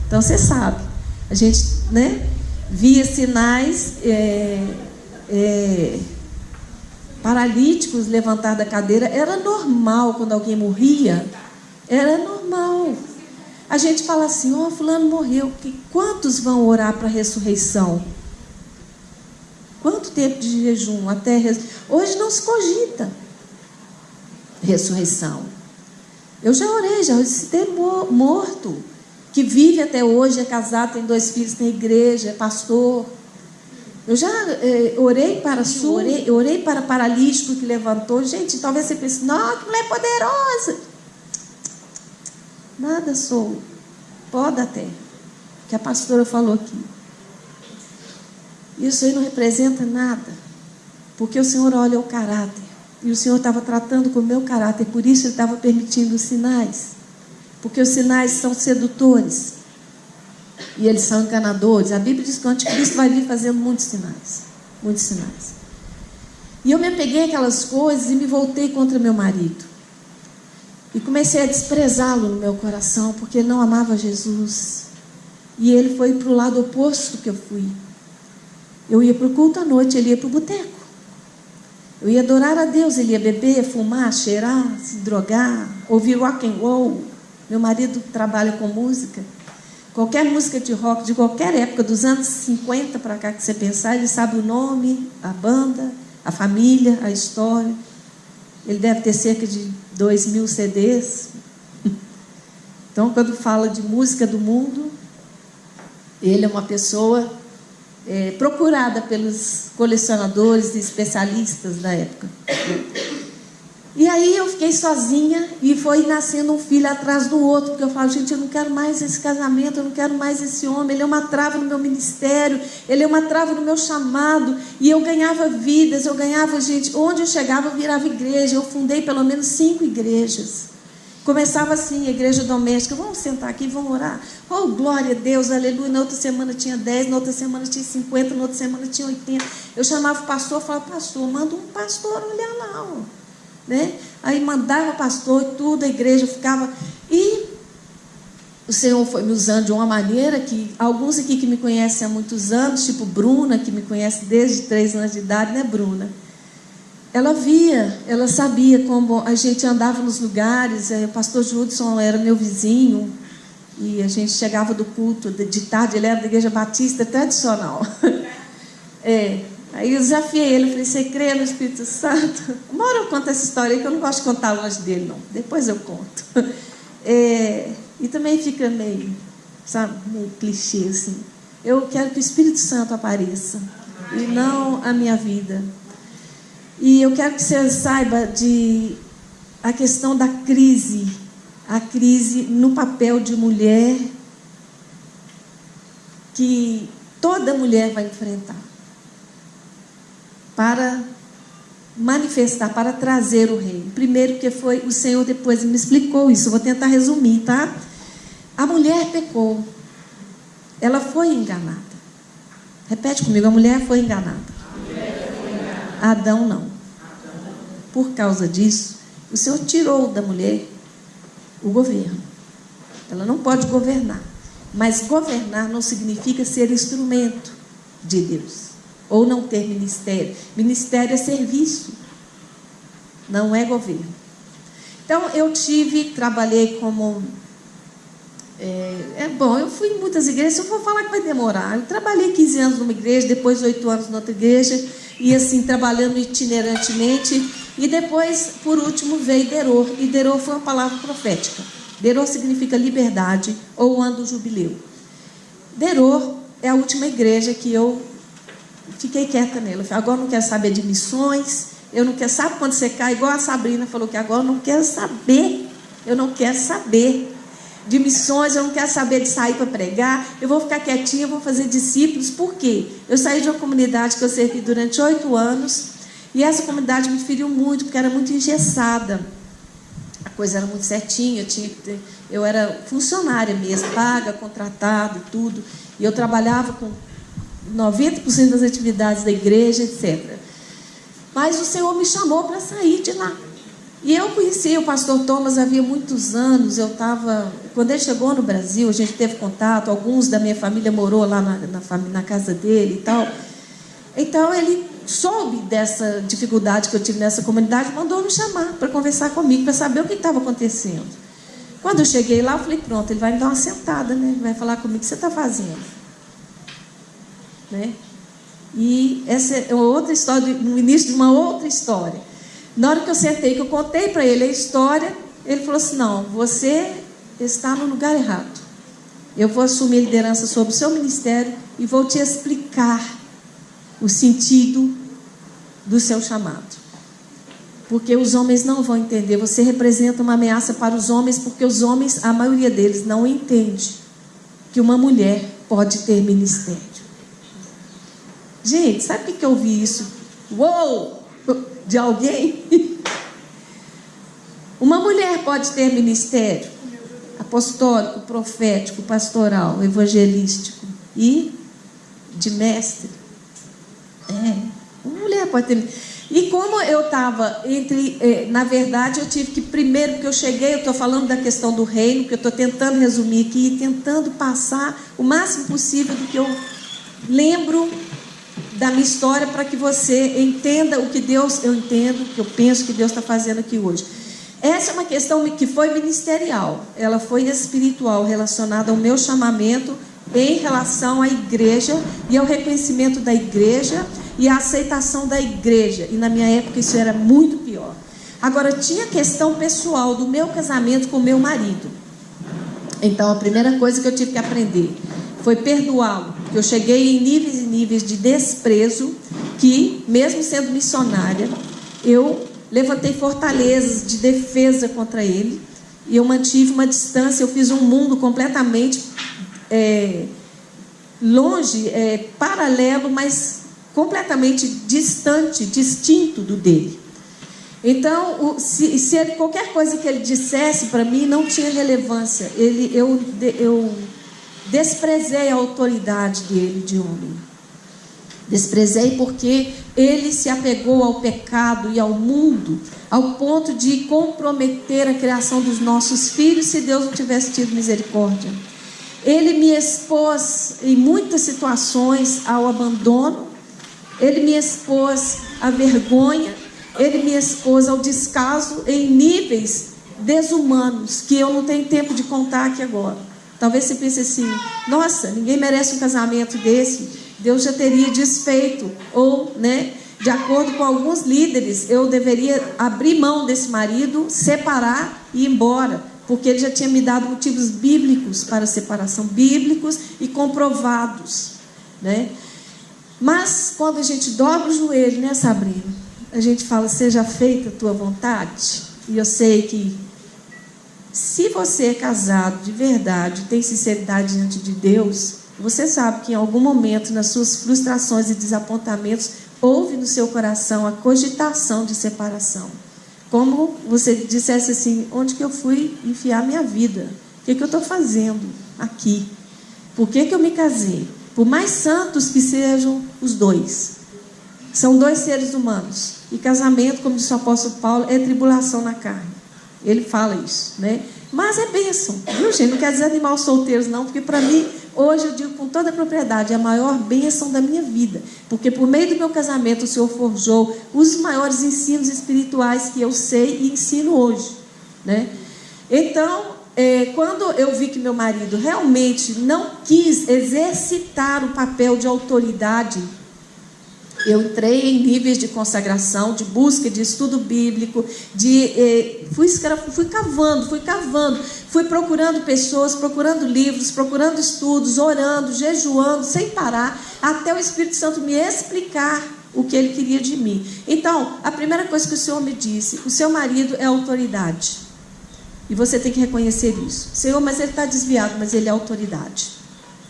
Então, você sabe, a gente, né, via sinais paralíticos levantar da cadeira. Era normal quando alguém morria, era normal. A gente fala assim, fulano morreu, quantos vão orar para a ressurreição? Quanto tempo de jejum até... Hoje não se cogita ressurreição. Eu já orei, já recitei morto, que vive até hoje, é casado, tem 2 filhos, tem igreja, é pastor. Eu já orei para surdo, orei para paralítico que levantou. Gente, talvez você pense, não, que mulher poderosa. Nada sou, pó da terra, que a pastora falou aqui. Isso aí não representa nada, porque o Senhor olha o caráter, e o Senhor estava tratando com o meu caráter, por isso Ele estava permitindo os sinais, porque os sinais são sedutores, e eles são enganadores. A Bíblia diz que o anticristo vai vir fazendo muitos sinais, muitos sinais. E eu me apeguei àquelas coisas e me voltei contra meu marido, e comecei a desprezá-lo no meu coração, porque ele não amava Jesus, e ele foi para o lado oposto que eu fui. Eu ia para o culto à noite, ele ia para o boteco. Eu ia adorar a Deus, ele ia beber, fumar, cheirar, se drogar, ouvir rock and roll. Meu marido trabalha com música. Qualquer música de rock, de qualquer época, dos anos 50 para cá que você pensar, ele sabe o nome, a banda, a família, a história. Ele deve ter cerca de 2.000 CDs. Então, quando fala de música do mundo, ele é uma pessoa... procurada pelos colecionadores e especialistas da época. E aí eu fiquei sozinha, e foi nascendo um filho atrás do outro, porque eu falo, gente, eu não quero mais esse casamento, eu não quero mais esse homem, ele é uma trava no meu ministério, ele é uma trava no meu chamado. E eu ganhava vidas, eu ganhava gente, onde eu chegava eu virava igreja. Eu fundei pelo menos 5 igrejas. Começava assim, a igreja doméstica, vamos sentar aqui, vamos orar. Oh, glória a Deus, aleluia. Na outra semana tinha 10, na outra semana tinha 50, na outra semana tinha 80. Eu chamava o pastor, falava, pastor, manda um pastor olhar lá, né? Aí mandava o pastor e tudo, a igreja ficava... E o Senhor foi me usando de uma maneira que alguns aqui que me conhecem há muitos anos, tipo Bruna, que me conhece desde 3 anos de idade, né, Bruna? Ela via, ela sabia como a gente andava nos lugares. O pastor Judson era meu vizinho, e a gente chegava do culto de tarde, ele era da igreja batista tradicional. Aí eu desafiei ele, eu falei, você crê no Espírito Santo? Uma hora eu conto essa história aí, que eu não gosto de contar longe dele, não. Depois eu conto. E também fica meio, sabe, meio clichê, assim. Eu quero que o Espírito Santo apareça, e não a minha vida. E eu quero que você saiba a questão da crise, a crise no papel de mulher, que toda mulher vai enfrentar, para manifestar, para trazer o reino. Primeiro que foi o Senhor, depois me explicou isso, eu vou tentar resumir, tá? A mulher pecou, ela foi enganada. Repete comigo, a mulher foi enganada. Adão não. Por causa disso, O Senhor tirou da mulher o governo. Ela não pode governar. Mas governar não significa ser instrumento de Deus. Ou não ter ministério. Ministério é serviço. Não é governo. Então, trabalhei como... eu fui em muitas igrejas, eu vou falar que vai demorar. Eu trabalhei 15 anos numa igreja, depois 8 anos em outra igreja, e assim, trabalhando itinerantemente. E depois, por último, veio Deror. E Deror foi uma palavra profética. Deror significa liberdade ou ano do jubileu. Deror é a última igreja que eu fiquei quieta nela. Eu falei, agora eu não quero saber de missões. Eu não quero, sabe quando você cai, igual a Sabrina falou que agora eu não quero saber. Eu não quero saber de missões, eu não quero saber de sair para pregar. Eu vou ficar quietinha, eu vou fazer discípulos. Por quê? Eu saí de uma comunidade que eu servi durante 8 anos. E essa comunidade me feriu muito, porque era muito engessada. A coisa era muito certinha, eu era funcionária mesmo, paga, contratada e tudo. E eu trabalhava com 90% das atividades da igreja, etc. Mas o Senhor me chamou para sair de lá. E eu conheci o pastor Thomas havia muitos anos. Quando ele chegou no Brasil, a gente teve contato, alguns da minha família morou lá na casa dele e tal. Então ele soube dessa dificuldade que eu tive nessa comunidade, mandou me chamar para conversar comigo, para saber o que estava acontecendo. Quando eu cheguei lá, eu falei, pronto, ele vai me dar uma sentada, né? Vai falar comigo, o que você está fazendo? Né? E essa é outra história, no início de uma outra história. Na hora que eu sentei, que eu contei para ele a história, ele falou assim, não, você está no lugar errado. Eu vou assumir a liderança sobre o seu ministério e vou te explicar o sentido do seu chamado. Porque os homens não vão entender. Você representa uma ameaça para os homens, porque os homens, a maioria deles, não entende que uma mulher pode ter ministério. Gente, sabe o que eu ouvi isso? Uou! De alguém? Uma mulher pode ter ministério apostólico, profético, pastoral, evangelístico e de mestre. Uma mulher pode ter. E como eu estava na verdade, eu tive que primeiro, porque eu cheguei, eu estou falando da questão do reino, que eu estou tentando resumir aqui, tentando passar o máximo possível do que eu lembro da minha história, para que você entenda o que eu entendo, o que eu penso que Deus está fazendo aqui hoje. Essa é uma questão que foi ministerial, ela foi espiritual, relacionada ao meu chamamento em relação à igreja e ao reconhecimento da igreja e à aceitação da igreja. E na minha época isso era muito pior. Agora, tinha a questão pessoal do meu casamento com o meu marido. Então, a primeira coisa que eu tive que aprender foi perdoá-lo. Eu cheguei em níveis e níveis de desprezo que, mesmo sendo missionária, eu levantei fortalezas de defesa contra ele. E eu mantive uma distância, eu fiz um mundo completamente longe, paralelo, mas completamente distante, distinto do dele. Então, qualquer coisa que ele dissesse para mim não tinha relevância. Eu desprezei a autoridade dele de homem. Desprezei porque ele se apegou ao pecado e ao mundo, ao ponto de comprometer a criação dos nossos filhos, se Deus não tivesse tido misericórdia. Ele me expôs em muitas situações ao abandono, ele me expôs à vergonha, ele me expôs ao descaso em níveis desumanos, que eu não tenho tempo de contar aqui agora. Talvez você pense assim, nossa, ninguém merece um casamento desse, Deus já teria desfeito, ou, de acordo com alguns líderes, eu deveria abrir mão desse marido, separar e ir embora, porque ele já tinha me dado motivos bíblicos para a separação, bíblicos e comprovados, Mas quando a gente dobra o joelho, Sabrina, a gente fala, seja feita a tua vontade. E eu sei que se você é casado de verdade, tem sinceridade diante de Deus, você sabe que em algum momento, nas suas frustrações e desapontamentos, houve no seu coração a cogitação de separação. Como você dissesse assim, onde que eu fui enfiar minha vida? O que eu estou fazendo aqui? Por que eu me casei? Por mais santos que sejam os dois, são dois seres humanos. E casamento, como disse o apóstolo Paulo, é tribulação na carne. Ele fala isso, né? Mas é bênção, viu, gente? Não quer desanimar os solteiros, não, porque para mim, hoje eu digo com toda a propriedade, é a maior bênção da minha vida. Porque por meio do meu casamento, o Senhor forjou os maiores ensinos espirituais que eu sei e ensino hoje, né? Então, quando eu vi que meu marido realmente não quis exercitar o papel de autoridade, eu entrei em níveis de consagração, de busca, de estudo bíblico, fui cavando, fui procurando pessoas, procurando livros, procurando estudos, orando, jejuando, sem parar, até o Espírito Santo me explicar o que ele queria de mim. Então, a primeira coisa que o Senhor me disse: o seu marido é autoridade. E você tem que reconhecer isso. Senhor, mas ele está desviado, mas ele é autoridade.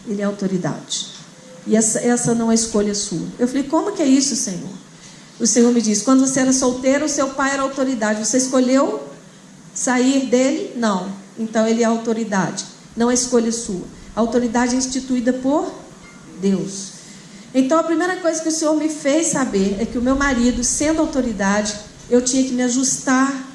Ele é autoridade. E essa não é escolha sua. Eu falei, como que é isso, Senhor? O Senhor me disse, quando você era solteiro, o seu pai era autoridade. Você escolheu sair dele? Não. Então ele é autoridade. Não é escolha sua. A autoridade é instituída por Deus. Então a primeira coisa que o Senhor me fez saber é que o meu marido, sendo autoridade, eu tinha que me ajustar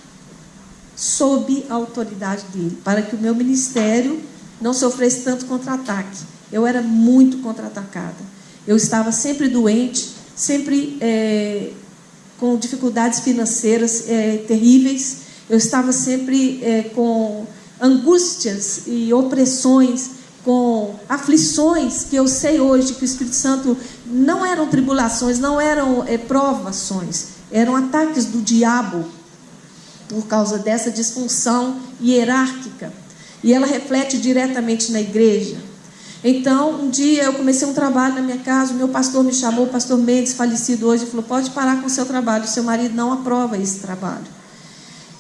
sob a autoridade dele, para que o meu ministério não sofresse tanto contra-ataque. Eu era muito contra-atacada. Eu estava sempre doente, sempre com dificuldades financeiras terríveis. Eu estava sempre com angústias e opressões, com aflições que eu sei hoje que o Espírito Santo não eram tribulações, não eram provações, eram ataques do diabo por causa dessa disfunção hierárquica. E ela reflete diretamente na igreja. Então, um dia eu comecei um trabalho na minha casa, o meu pastor me chamou, o pastor Mendes, falecido hoje, falou, pode parar com o seu trabalho, o seu marido não aprova esse trabalho.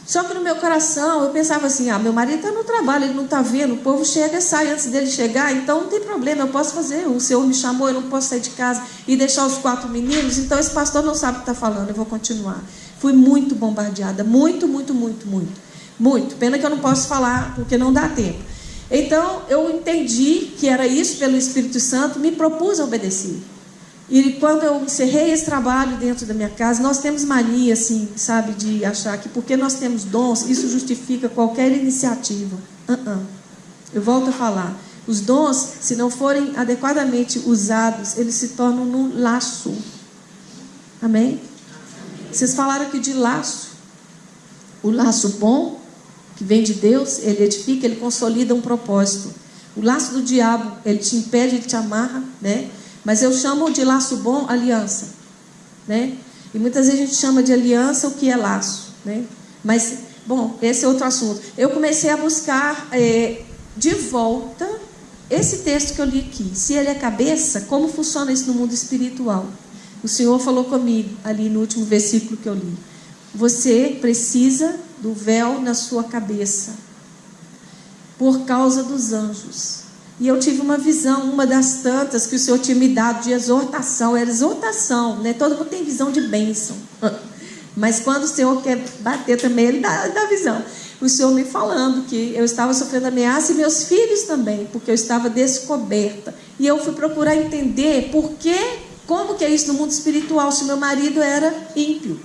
Só que no meu coração, eu pensava assim, meu marido está no trabalho, ele não está vendo, o povo chega e sai antes dele chegar, então não tem problema, eu posso fazer, o Senhor me chamou, eu não posso sair de casa e deixar os 4 meninos, então esse pastor não sabe o que está falando, eu vou continuar. Fui muito bombardeada, muito. Pena que eu não posso falar, porque não dá tempo. Então, eu entendi que era isso pelo Espírito Santo, me propus a obedecer. E quando eu encerrei esse trabalho dentro da minha casa, nós temos mania, assim, sabe, de achar que porque nós temos dons, isso justifica qualquer iniciativa. Eu volto a falar. Os dons, se não forem adequadamente usados, eles se tornam num laço. Amém? Vocês falaram aqui de laço. O laço bom, que vem de Deus, ele edifica, ele consolida um propósito. O laço do diabo, ele te impede, ele te amarra, né? Mas eu chamo de laço bom aliança, né? E muitas vezes a gente chama de aliança o que é laço, né? Mas, bom, esse é outro assunto. Eu comecei a buscar de volta esse texto que eu li aqui. Se ele é cabeça, como funciona isso no mundo espiritual? O Senhor falou comigo ali no último versículo que eu li. Você precisa do véu na sua cabeça por causa dos anjos. E eu tive uma visão, uma das tantas que o Senhor tinha me dado de exortação. Era exortação, né? Todo mundo tem visão de bênção. Mas quando o Senhor quer bater também, Ele dá visão. O Senhor me falando que eu estava sofrendo ameaça e meus filhos também, porque eu estava descoberta. E eu fui procurar entender como que é isso no mundo espiritual, se meu marido era ímpio,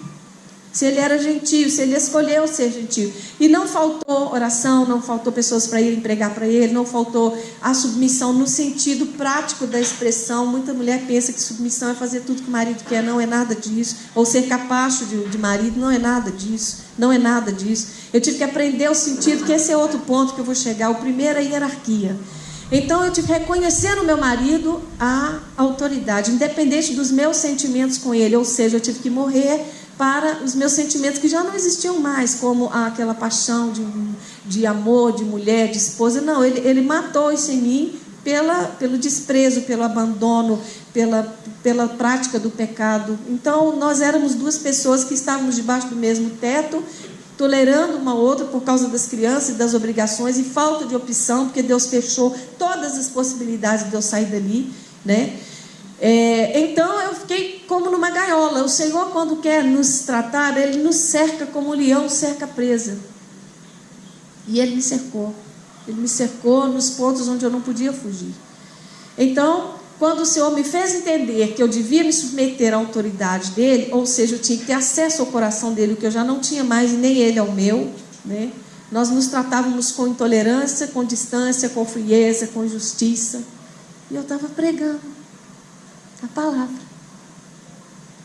se ele era gentio, se ele escolheu ser gentio. E não faltou oração, não faltou pessoas para irem pregar para ele, não faltou a submissão no sentido prático da expressão. Muita mulher pensa que submissão é fazer tudo que o marido quer, não é nada disso. Ou ser capacho de marido, não é nada disso. Não é nada disso. Eu tive que aprender o sentido, que esse é outro ponto que eu vou chegar. O primeiro é a hierarquia. Então eu tive que reconhecer no meu marido a autoridade, independente dos meus sentimentos com ele. Ou seja, eu tive que morrer para os meus sentimentos que já não existiam mais, como aquela paixão de amor, de mulher, de esposa. Não, ele matou isso em mim pelo desprezo, pelo abandono, pela prática do pecado. Então nós éramos 2 pessoas que estávamos debaixo do mesmo teto, tolerando uma outra por causa das crianças e das obrigações e falta de opção, porque Deus fechou todas as possibilidades de eu sair dali, né? Então eu fiquei como numa gaiola. O Senhor, quando quer nos tratar, Ele nos cerca como um leão cerca a presa. E Ele me cercou. Ele me cercou nos pontos onde eu não podia fugir. Então quando o Senhor me fez entender que eu devia me submeter à autoridade dele, ou seja, eu tinha que ter acesso ao coração dele, o que eu já não tinha mais, e nem ele ao meu, né? Nós nos tratávamos com intolerância, com distância, com frieza, com injustiça. E eu estava pregando a palavra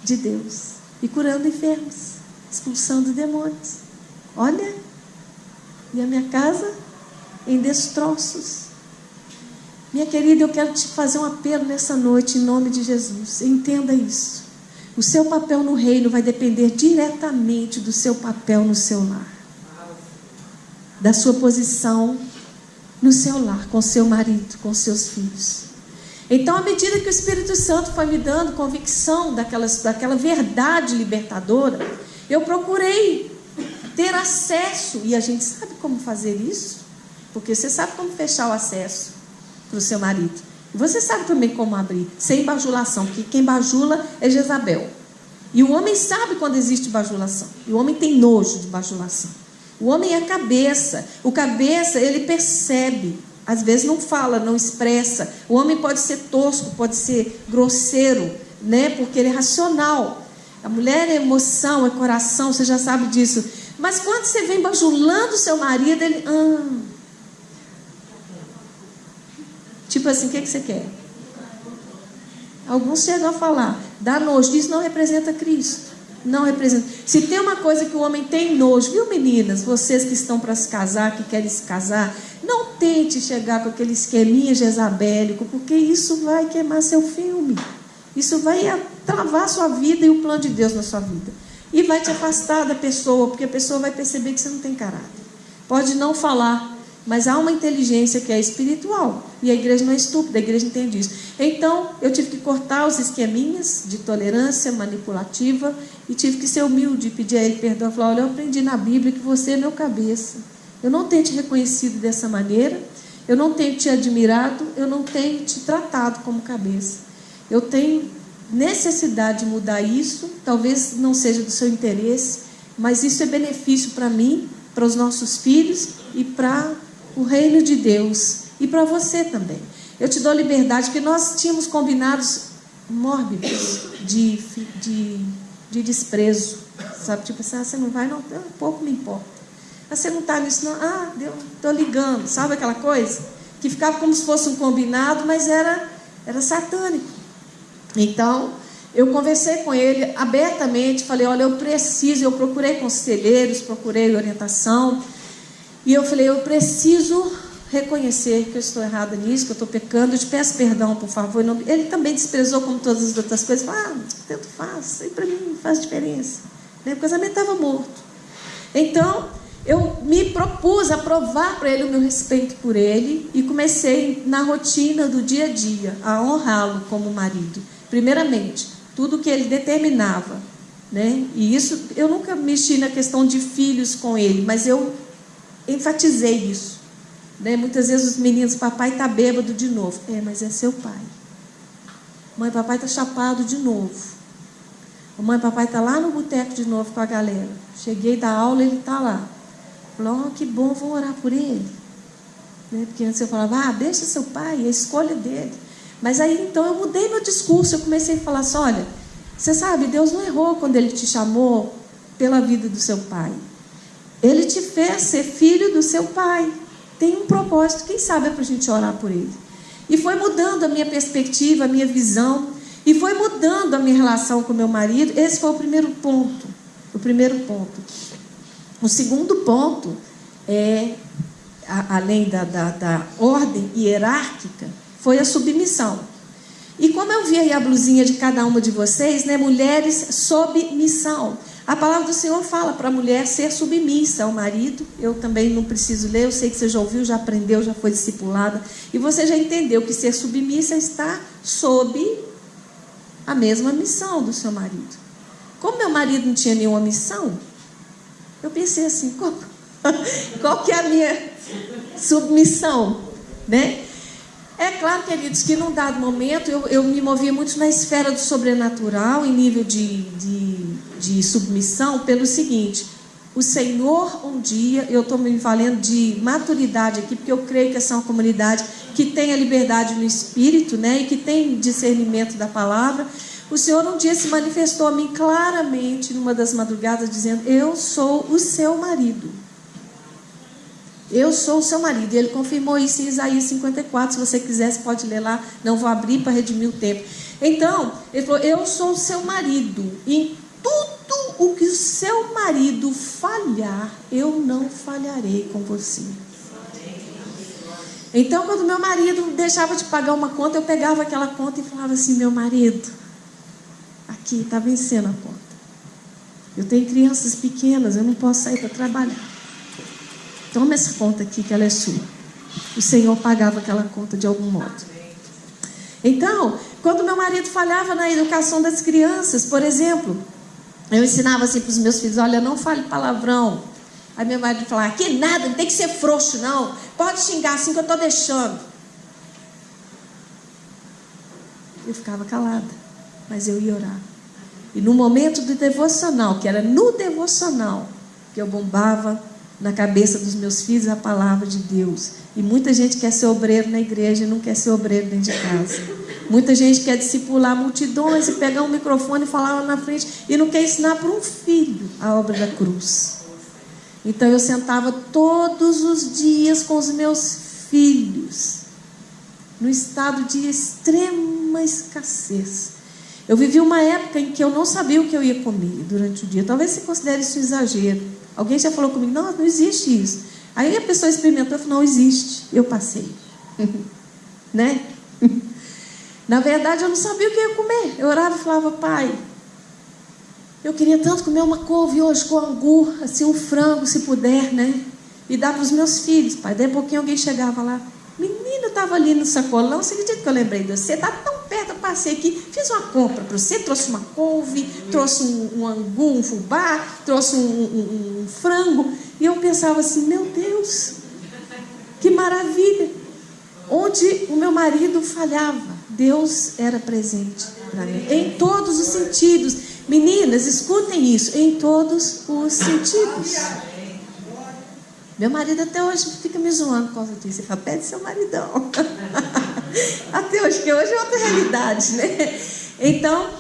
de Deus e curando enfermos, expulsando demônios. Olha, e a minha casa em destroços. Minha querida, eu quero te fazer um apelo nessa noite, em nome de Jesus. Entenda isso. O seu papel no reino vai depender diretamente do seu papel no seu lar, da sua posição no seu lar, com seu marido, com seus filhos. Então, à medida que o Espírito Santo foi me dando convicção daquela verdade libertadora, eu procurei ter acesso. E a gente sabe como fazer isso, porque você sabe como fechar o acesso para o seu marido. E você sabe também como abrir, sem bajulação, porque quem bajula é Jezabel. E o homem sabe quando existe bajulação. E o homem tem nojo de bajulação. O homem é a cabeça. O cabeça, ele percebe. Às vezes não fala, não expressa. O homem pode ser tosco, pode ser grosseiro, né? Porque ele é racional. A mulher é emoção, é coração, você já sabe disso. Mas quando você vem bajulando o seu marido, ele... Tipo assim, o que você quer? Alguns chegam a falar, dá nojo. Isso não representa Cristo. Não representa. Se tem uma coisa que o homem tem nojo, viu, meninas? Vocês que estão para se casar, que querem se casar, não tente chegar com aquele esqueminha jezabélico, porque isso vai queimar seu filme. Isso vai travar a sua vida e o plano de Deus na sua vida. E vai te afastar da pessoa, porque a pessoa vai perceber que você não tem caráter. Pode não falar, mas há uma inteligência que é espiritual. E a igreja não é estúpida, a igreja entende isso. Então, eu tive que cortar os esqueminhas de tolerância manipulativa e tive que ser humilde, pedir a ele perdão. Falar, olha, eu aprendi na Bíblia que você é meu cabeça. Eu não tenho te reconhecido dessa maneira, eu não tenho te admirado, eu não tenho te tratado como cabeça. Eu tenho necessidade de mudar isso, talvez não seja do seu interesse, mas isso é benefício para mim, para os nossos filhos e para o reino de Deus e para você também. Eu te dou liberdade, porque nós tínhamos combinados mórbidos de desprezo, sabe? Tipo assim, você não vai, não, pouco me importa. Você não está nisso, não? Estou ligando, sabe aquela coisa? Que ficava como se fosse um combinado, mas era satânico. Então, eu conversei com ele abertamente, falei, olha, eu procurei conselheiros, procurei orientação, e eu falei, eu preciso reconhecer que eu estou errada nisso, que eu estou pecando, eu te peço perdão, por favor. Ele também desprezou como todas as outras coisas, falou, tanto faz, isso aí para mim não faz diferença. O casamento estava morto. Então, eu me propus a provar para ele o meu respeito por ele e comecei na rotina do dia a dia a honrá-lo como marido. Primeiramente, tudo que ele determinava, né? E isso, eu nunca mexi na questão de filhos com ele, mas eu enfatizei isso, né? Muitas vezes os meninos, papai está bêbado de novo. Mas é seu pai. Mãe, papai está chapado de novo. Mãe, papai está lá no boteco de novo com a galera. Cheguei da aula, ele está lá. Falei, que bom, vou orar por ele, né? Porque antes eu falava, deixa seu pai, é a escolha dele. Mas aí então eu mudei meu discurso, eu comecei a falar assim, olha, você sabe, Deus não errou quando Ele te chamou pela vida do seu pai. Ele te fez ser filho do seu pai. Tem um propósito, quem sabe é para a gente orar por ele. E foi mudando a minha perspectiva, a minha visão, e foi mudando a minha relação com meu marido. Esse foi o primeiro ponto. O segundo ponto é, além da ordem hierárquica, foi a submissão. E como eu vi aí a blusinha de cada uma de vocês, né, mulheres sob missão. A palavra do Senhor fala para a mulher ser submissa ao marido. Eu também não preciso ler, eu sei que você já ouviu, já aprendeu, já foi discipulada. E você já entendeu que ser submissa está sob a mesma missão do seu marido. Como meu marido não tinha nenhuma missão, eu pensei assim, qual que é a minha submissão, né? É claro, queridos, que num dado momento eu me movia muito na esfera do sobrenatural, em nível de submissão, pelo seguinte, o Senhor um dia, eu estou me valendo de maturidade aqui, porque eu creio que essa é uma comunidade que tem a liberdade no espírito, né, e que tem discernimento da palavra, o Senhor um dia se manifestou a mim claramente, numa das madrugadas, dizendo: eu sou o seu marido. Eu sou o seu marido. E ele confirmou isso em Isaías 54. Se você quiser, você pode ler lá. Não vou abrir para redimir o tempo. Então, ele falou: eu sou o seu marido. Em tudo o que o seu marido falhar, eu não falharei com você. Então, quando meu marido deixava de pagar uma conta, eu pegava aquela conta e falava assim: meu marido, aqui está vencendo a conta. Eu tenho crianças pequenas, eu não posso sair para trabalhar. Toma essa conta aqui que ela é sua. O Senhor pagava aquela conta de algum modo. Então, quando meu marido falhava na educação das crianças, por exemplo, eu ensinava assim para os meus filhos: olha, não fale palavrão. Aí meu marido falava: que nada, não tem que ser frouxo não. Pode xingar assim que eu estou deixando. Eu ficava calada, mas eu ia orar. E no momento do devocional, que era no devocional, que eu bombava na cabeça dos meus filhos a palavra de Deus. E muita gente quer ser obreiro na igreja e não quer ser obreiro dentro de casa. Muita gente quer discipular multidões e pegar um microfone e falar lá na frente e não quer ensinar para um filho a obra da cruz. Então eu sentava todos os dias com os meus filhos, no estado de extrema escassez. Eu vivi uma época em que eu não sabia o que eu ia comer durante o dia. Talvez você considere isso um exagero. Alguém já falou comigo: não existe isso. Aí a pessoa experimentou e falou: não existe. Eu passei. Né? Na verdade, eu não sabia o que eu ia comer. Eu orava e falava: pai, eu queria tanto comer uma couve hoje com angu, assim, um frango, se puder, né? E dar para os meus filhos, pai. Daí a pouquinho alguém chegava lá: menina, eu estava ali no sacolão. Você acredita que eu lembrei de você? Está tão perto, eu passei aqui, fiz uma compra para você, trouxe uma couve, trouxe um angu, um fubá, trouxe um frango. E eu pensava assim: meu Deus, que maravilha. Onde o meu marido falhava, Deus era presente para mim, em todos os sentidos. Meninas, escutem isso: em todos os sentidos. Meu marido até hoje fica me zoando por causa disso. Ele fala: pede seu maridão. Até hoje, que hoje é outra realidade, né? Então,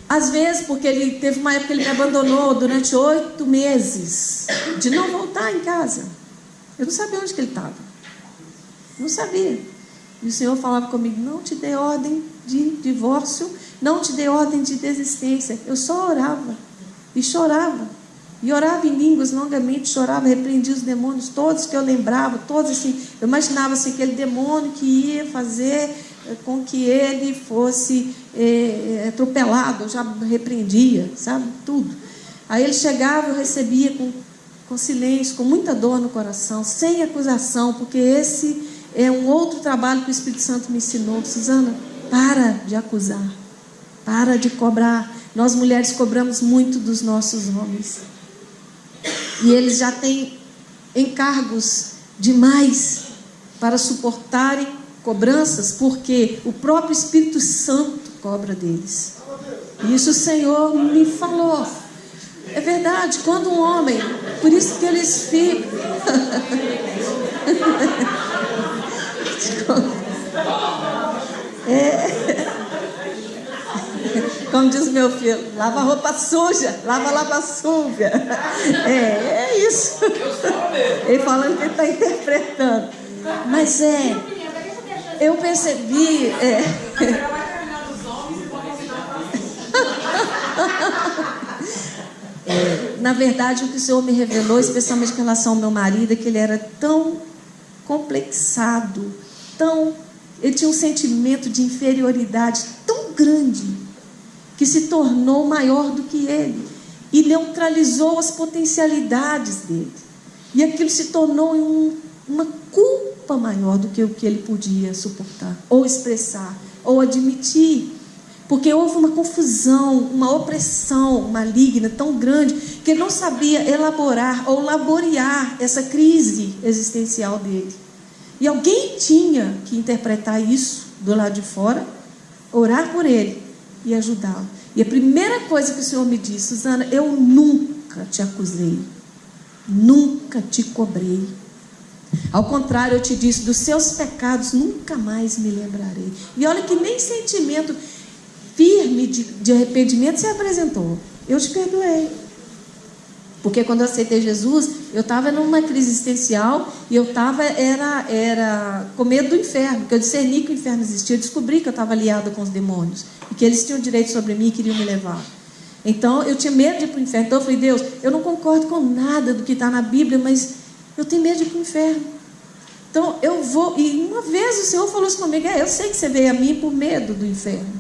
às vezes, porque ele teve uma época que ele me abandonou durante 8 meses, de não voltar em casa. Eu não sabia onde que ele estava. Não sabia. E o Senhor falava comigo: não te dei ordem de divórcio, não te dei ordem de desistência. Eu só orava e chorava. E orava em línguas longamente, chorava, repreendia os demônios todos que eu lembrava, todos assim. Eu imaginava assim, aquele demônio que ia fazer com que ele fosse atropelado. Eu já repreendia, sabe, tudo. Aí ele chegava, eu recebia com silêncio, com muita dor no coração, sem acusação, porque esse é um outro trabalho que o Espírito Santo me ensinou. Suzana, para de acusar, para de cobrar. Nós mulheres cobramos muito dos nossos homens. E eles já têm encargos demais para suportarem cobranças, porque o próprio Espírito Santo cobra deles. Isso o Senhor me falou. É verdade, quando um homem, por isso que eles ficam. Como diz meu filho: lava a roupa suja, lava a súvia. É isso. Ele falando que ele está interpretando. Mas eu percebi. Na verdade, o que o Senhor me revelou, especialmente em relação ao meu marido, é que ele era tão complexado, ele tinha um sentimento de inferioridade tão grande, que se tornou maior do que ele e neutralizou as potencialidades dele. E aquilo se tornou uma culpa maior do que o que ele podia suportar, ou expressar, ou admitir. Porque houve uma confusão, uma opressão maligna tão grande que ele não sabia elaborar ou laborear essa crise existencial dele. E alguém tinha que interpretar isso do lado de fora, orar por ele e ajudá-lo. E a primeira coisa que o Senhor me disse: Suzana, eu nunca te acusei, nunca te cobrei. Ao contrário, eu te disse, dos seus pecados nunca mais me lembrarei. E olha que nem sentimento firme de arrependimento você apresentou. Eu te perdoei. Porque quando eu aceitei Jesus, eu estava numa crise existencial e eu estava era com medo do inferno, porque eu discerni que o inferno existia. Eu descobri que eu estava aliada com os demônios e que eles tinham direito sobre mim e queriam me levar. Então eu tinha medo de ir para o inferno. Então eu falei, Deus, eu não concordo com nada do que está na Bíblia, mas eu tenho medo de ir para o inferno. Então eu vou. E uma vez o Senhor falou isso comigo: eu sei que você veio a mim por medo do inferno,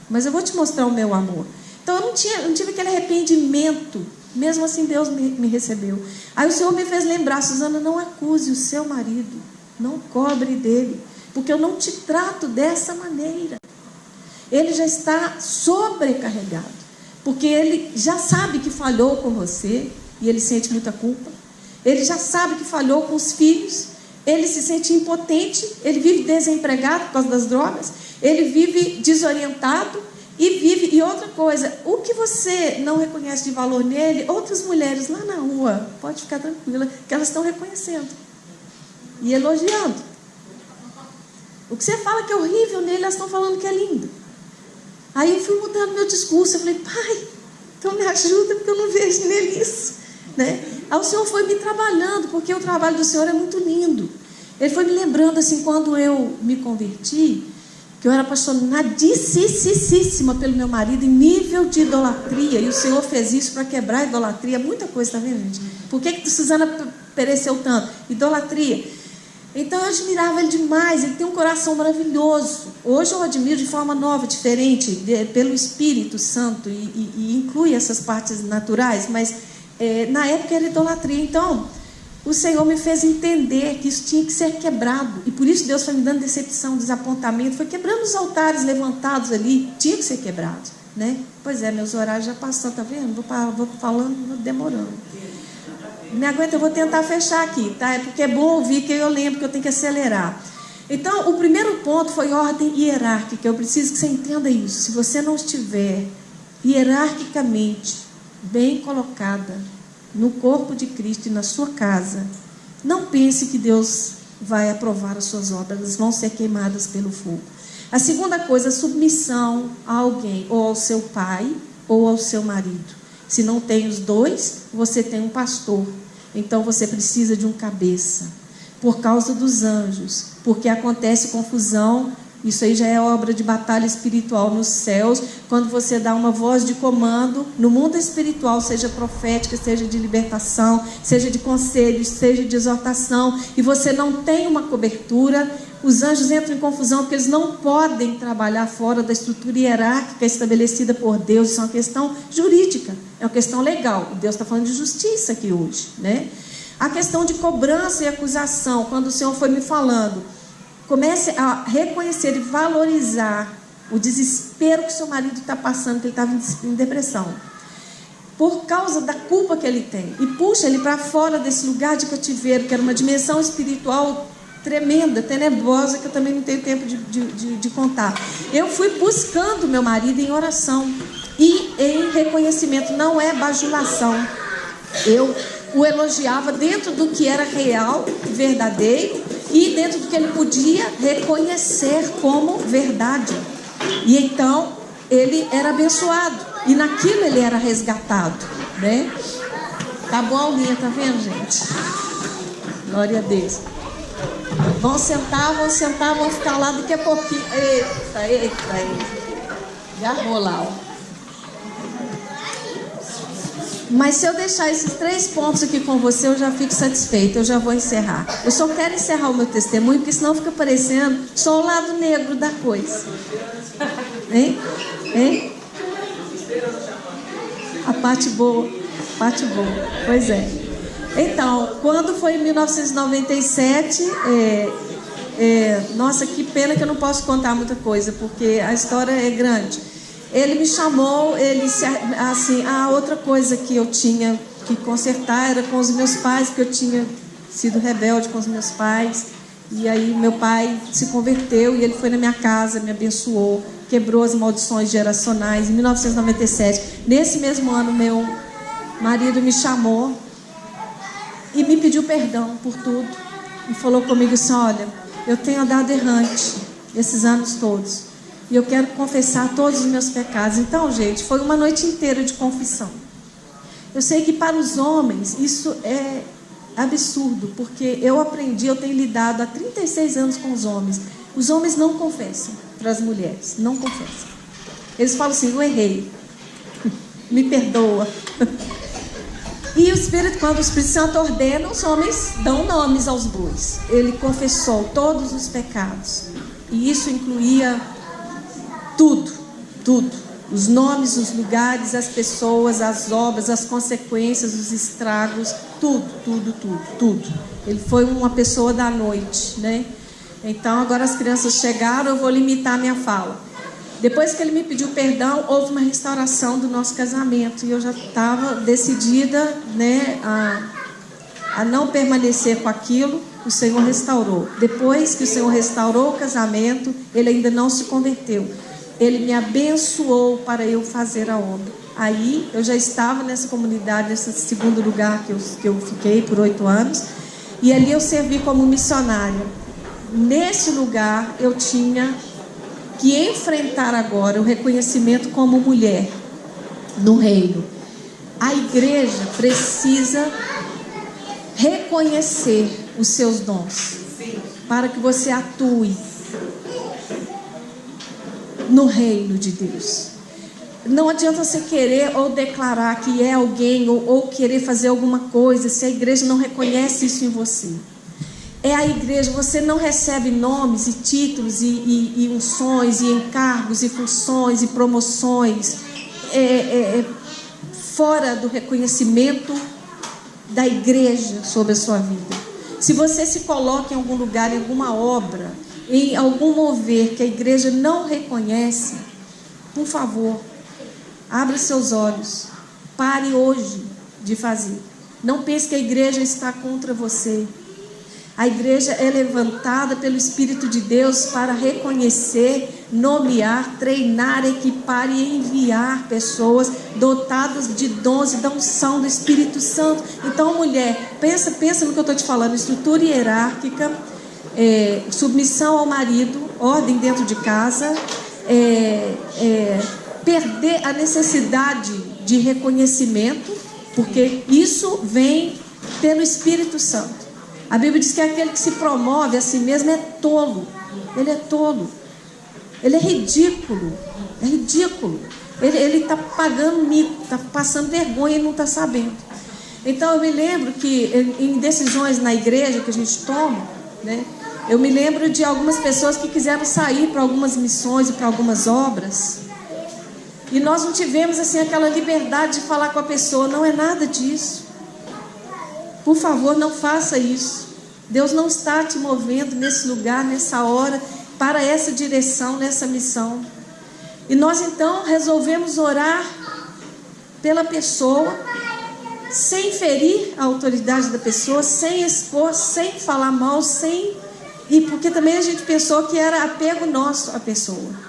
mas eu vou te mostrar o meu amor. Então eu não tive aquele arrependimento. Mesmo assim Deus me recebeu. Aí o Senhor me fez lembrar: Suzana, não acuse o seu marido, não cobre dele, porque eu não te trato dessa maneira. Ele já está sobrecarregado, porque ele já sabe que falhou com você e ele sente muita culpa. Ele já sabe que falhou com os filhos, ele se sente impotente, ele vive desempregado por causa das drogas, ele vive desorientado. E outra coisa, o que você não reconhece de valor nele, outras mulheres lá na rua, pode ficar tranquila, que elas estão reconhecendo e elogiando. O que você fala que é horrível nele, elas estão falando que é lindo. Aí eu fui mudando meu discurso, eu falei: pai, então me ajuda, porque eu não vejo nele isso, né? Aí o Senhor foi me trabalhando, porque o trabalho do Senhor é muito lindo. Ele foi me lembrando assim, quando eu me converti, que eu era apaixonadíssima pelo meu marido em nível de idolatria, e o Senhor fez isso para quebrar a idolatria. Muita coisa, tá vendo, gente? Por que Suzana pereceu tanto? Idolatria. Então eu admirava ele demais, ele tem um coração maravilhoso. Hoje eu admiro de forma nova, diferente, pelo Espírito Santo, e inclui essas partes naturais, mas na época era idolatria. Então o Senhor me fez entender que isso tinha que ser quebrado. E por isso Deus foi me dando decepção, desapontamento. Foi quebrando os altares levantados ali. Tinha que ser quebrado, né? Pois é, meus horários já passaram, tá vendo? Vou falando, vou demorando. Me aguenta, eu vou tentar fechar aqui, tá? É porque é bom ouvir, que eu lembro que eu tenho que acelerar. Então, o primeiro ponto foi ordem hierárquica. Eu preciso que você entenda isso. Se você não estiver hierarquicamente bem colocada no corpo de Cristo e na sua casa, não pense que Deus vai aprovar as suas obras, elas vão ser queimadas pelo fogo. A segunda coisa, submissão a alguém, ou ao seu pai, ou ao seu marido. Se não tem os dois, você tem um pastor. Então você precisa de um cabeça. Por causa dos anjos, porque acontece confusão. Isso aí já é obra de batalha espiritual nos céus, quando você dá uma voz de comando no mundo espiritual, seja profética, seja de libertação, seja de conselhos, seja de exortação, e você não tem uma cobertura, os anjos entram em confusão, porque eles não podem trabalhar fora da estrutura hierárquica estabelecida por Deus. Isso é uma questão jurídica, é uma questão legal, e Deus está falando de justiça aqui hoje, né? A questão de cobrança e acusação, quando o Senhor foi me falando, comece a reconhecer e valorizar o desespero que seu marido está passando, que ele estava em depressão, por causa da culpa que ele tem, e puxa ele para fora desse lugar de cativeiro, que era uma dimensão espiritual tremenda, tenebrosa, que eu também não tenho tempo de contar. Eu fui buscando meu marido em oração e em reconhecimento, não é bajulação. Eu o elogiava dentro do que era real, verdadeiro, e dentro do que ele podia reconhecer como verdade. E então ele era abençoado, e naquilo ele era resgatado, né? Tá bom a aulinha, tá vendo, gente? Glória a Deus. Vão sentar, vão ficar lá daqui a pouquinho. Eita. Agarrou lá, ó. Mas se eu deixar esses 3 pontos aqui com você, eu já fico satisfeita, eu já vou encerrar. Eu só quero encerrar o meu testemunho, porque senão fica parecendo só o lado negro da coisa. Hein? A parte boa. Pois é. Então, quando foi em 1997, nossa, que pena que eu não posso contar muita coisa, porque a história é grande. Ele me chamou, a outra coisa que eu tinha que consertar era com os meus pais, porque eu tinha sido rebelde com os meus pais. E aí meu pai se converteu e ele foi na minha casa, me abençoou, quebrou as maldições geracionais. Em 1997, nesse mesmo ano, meu marido me chamou e me pediu perdão por tudo. e falou comigo assim: olha, eu tenho andado errante esses anos todos, e eu quero confessar todos os meus pecados. Então, gente, foi uma noite inteira de confissão. Eu sei que para os homens isso é absurdo, porque eu aprendi, eu tenho lidado há 36 anos com os homens. Os homens não confessam para as mulheres, não confessam. Eles falam assim: eu errei, me perdoa. E o Espírito, quando o Espírito Santo ordena, os homens dão nomes aos bois. Ele confessou todos os pecados, e isso incluía tudo, tudo. Os nomes, os lugares, as pessoas, as obras, as consequências, os estragos, tudo, tudo, tudo, tudo. Ele foi uma pessoa da noite, né? Então, agora as crianças chegaram, eu vou limitar a minha fala. Depois que ele me pediu perdão, houve uma restauração do nosso casamento. E eu já estava decidida, né, a não permanecer com aquilo. O Senhor restaurou. Depois que o Senhor restaurou o casamento, ele ainda não se converteu. Ele me abençoou para eu fazer a obra. Aí eu já estava nessa comunidade, nesse segundo lugar que eu fiquei por 8 anos. E ali eu servi como missionária. Nesse lugar eu tinha que enfrentar agora o reconhecimento como mulher no reino. A igreja precisa reconhecer os seus dons para que você atue no reino de Deus. Não adianta você querer ou declarar que é alguém ou querer fazer alguma coisa se a igreja não reconhece isso em você. É a igreja, você não recebe nomes e títulos e unções e encargos e funções e promoções fora do reconhecimento da igreja sobre a sua vida. Se você se coloca em algum lugar, em alguma obra, em algum mover que a igreja não reconhece, por favor, abra seus olhos, pare hoje de fazer. Não pense que a igreja está contra você. A igreja é levantada pelo Espírito de Deus para reconhecer, nomear, treinar, equipar e enviar pessoas dotadas de dons e da unção do Espírito Santo. Então, mulher, pensa no que eu estou te falando: estrutura hierárquica, submissão ao marido, ordem dentro de casa, perder a necessidade de reconhecimento, porque isso vem pelo Espírito Santo. A Bíblia diz que aquele que se promove a si mesmo é tolo. Ele é tolo. Ele é ridículo. É ridículo. Ele está pagando mico, está passando vergonha e não está sabendo. Então eu me lembro que em decisões na igreja que a gente toma, né, eu me lembro de algumas pessoas que quiseram sair para algumas missões e para algumas obras. E nós não tivemos assim aquela liberdade de falar com a pessoa: não é nada disso. Por favor, não faça isso. Deus não está te movendo nesse lugar, nessa hora, para essa direção, nessa missão. E nós então resolvemos orar pela pessoa, sem ferir a autoridade da pessoa, sem expor, sem falar mal, e porque também a gente pensou que era apego nosso à pessoa.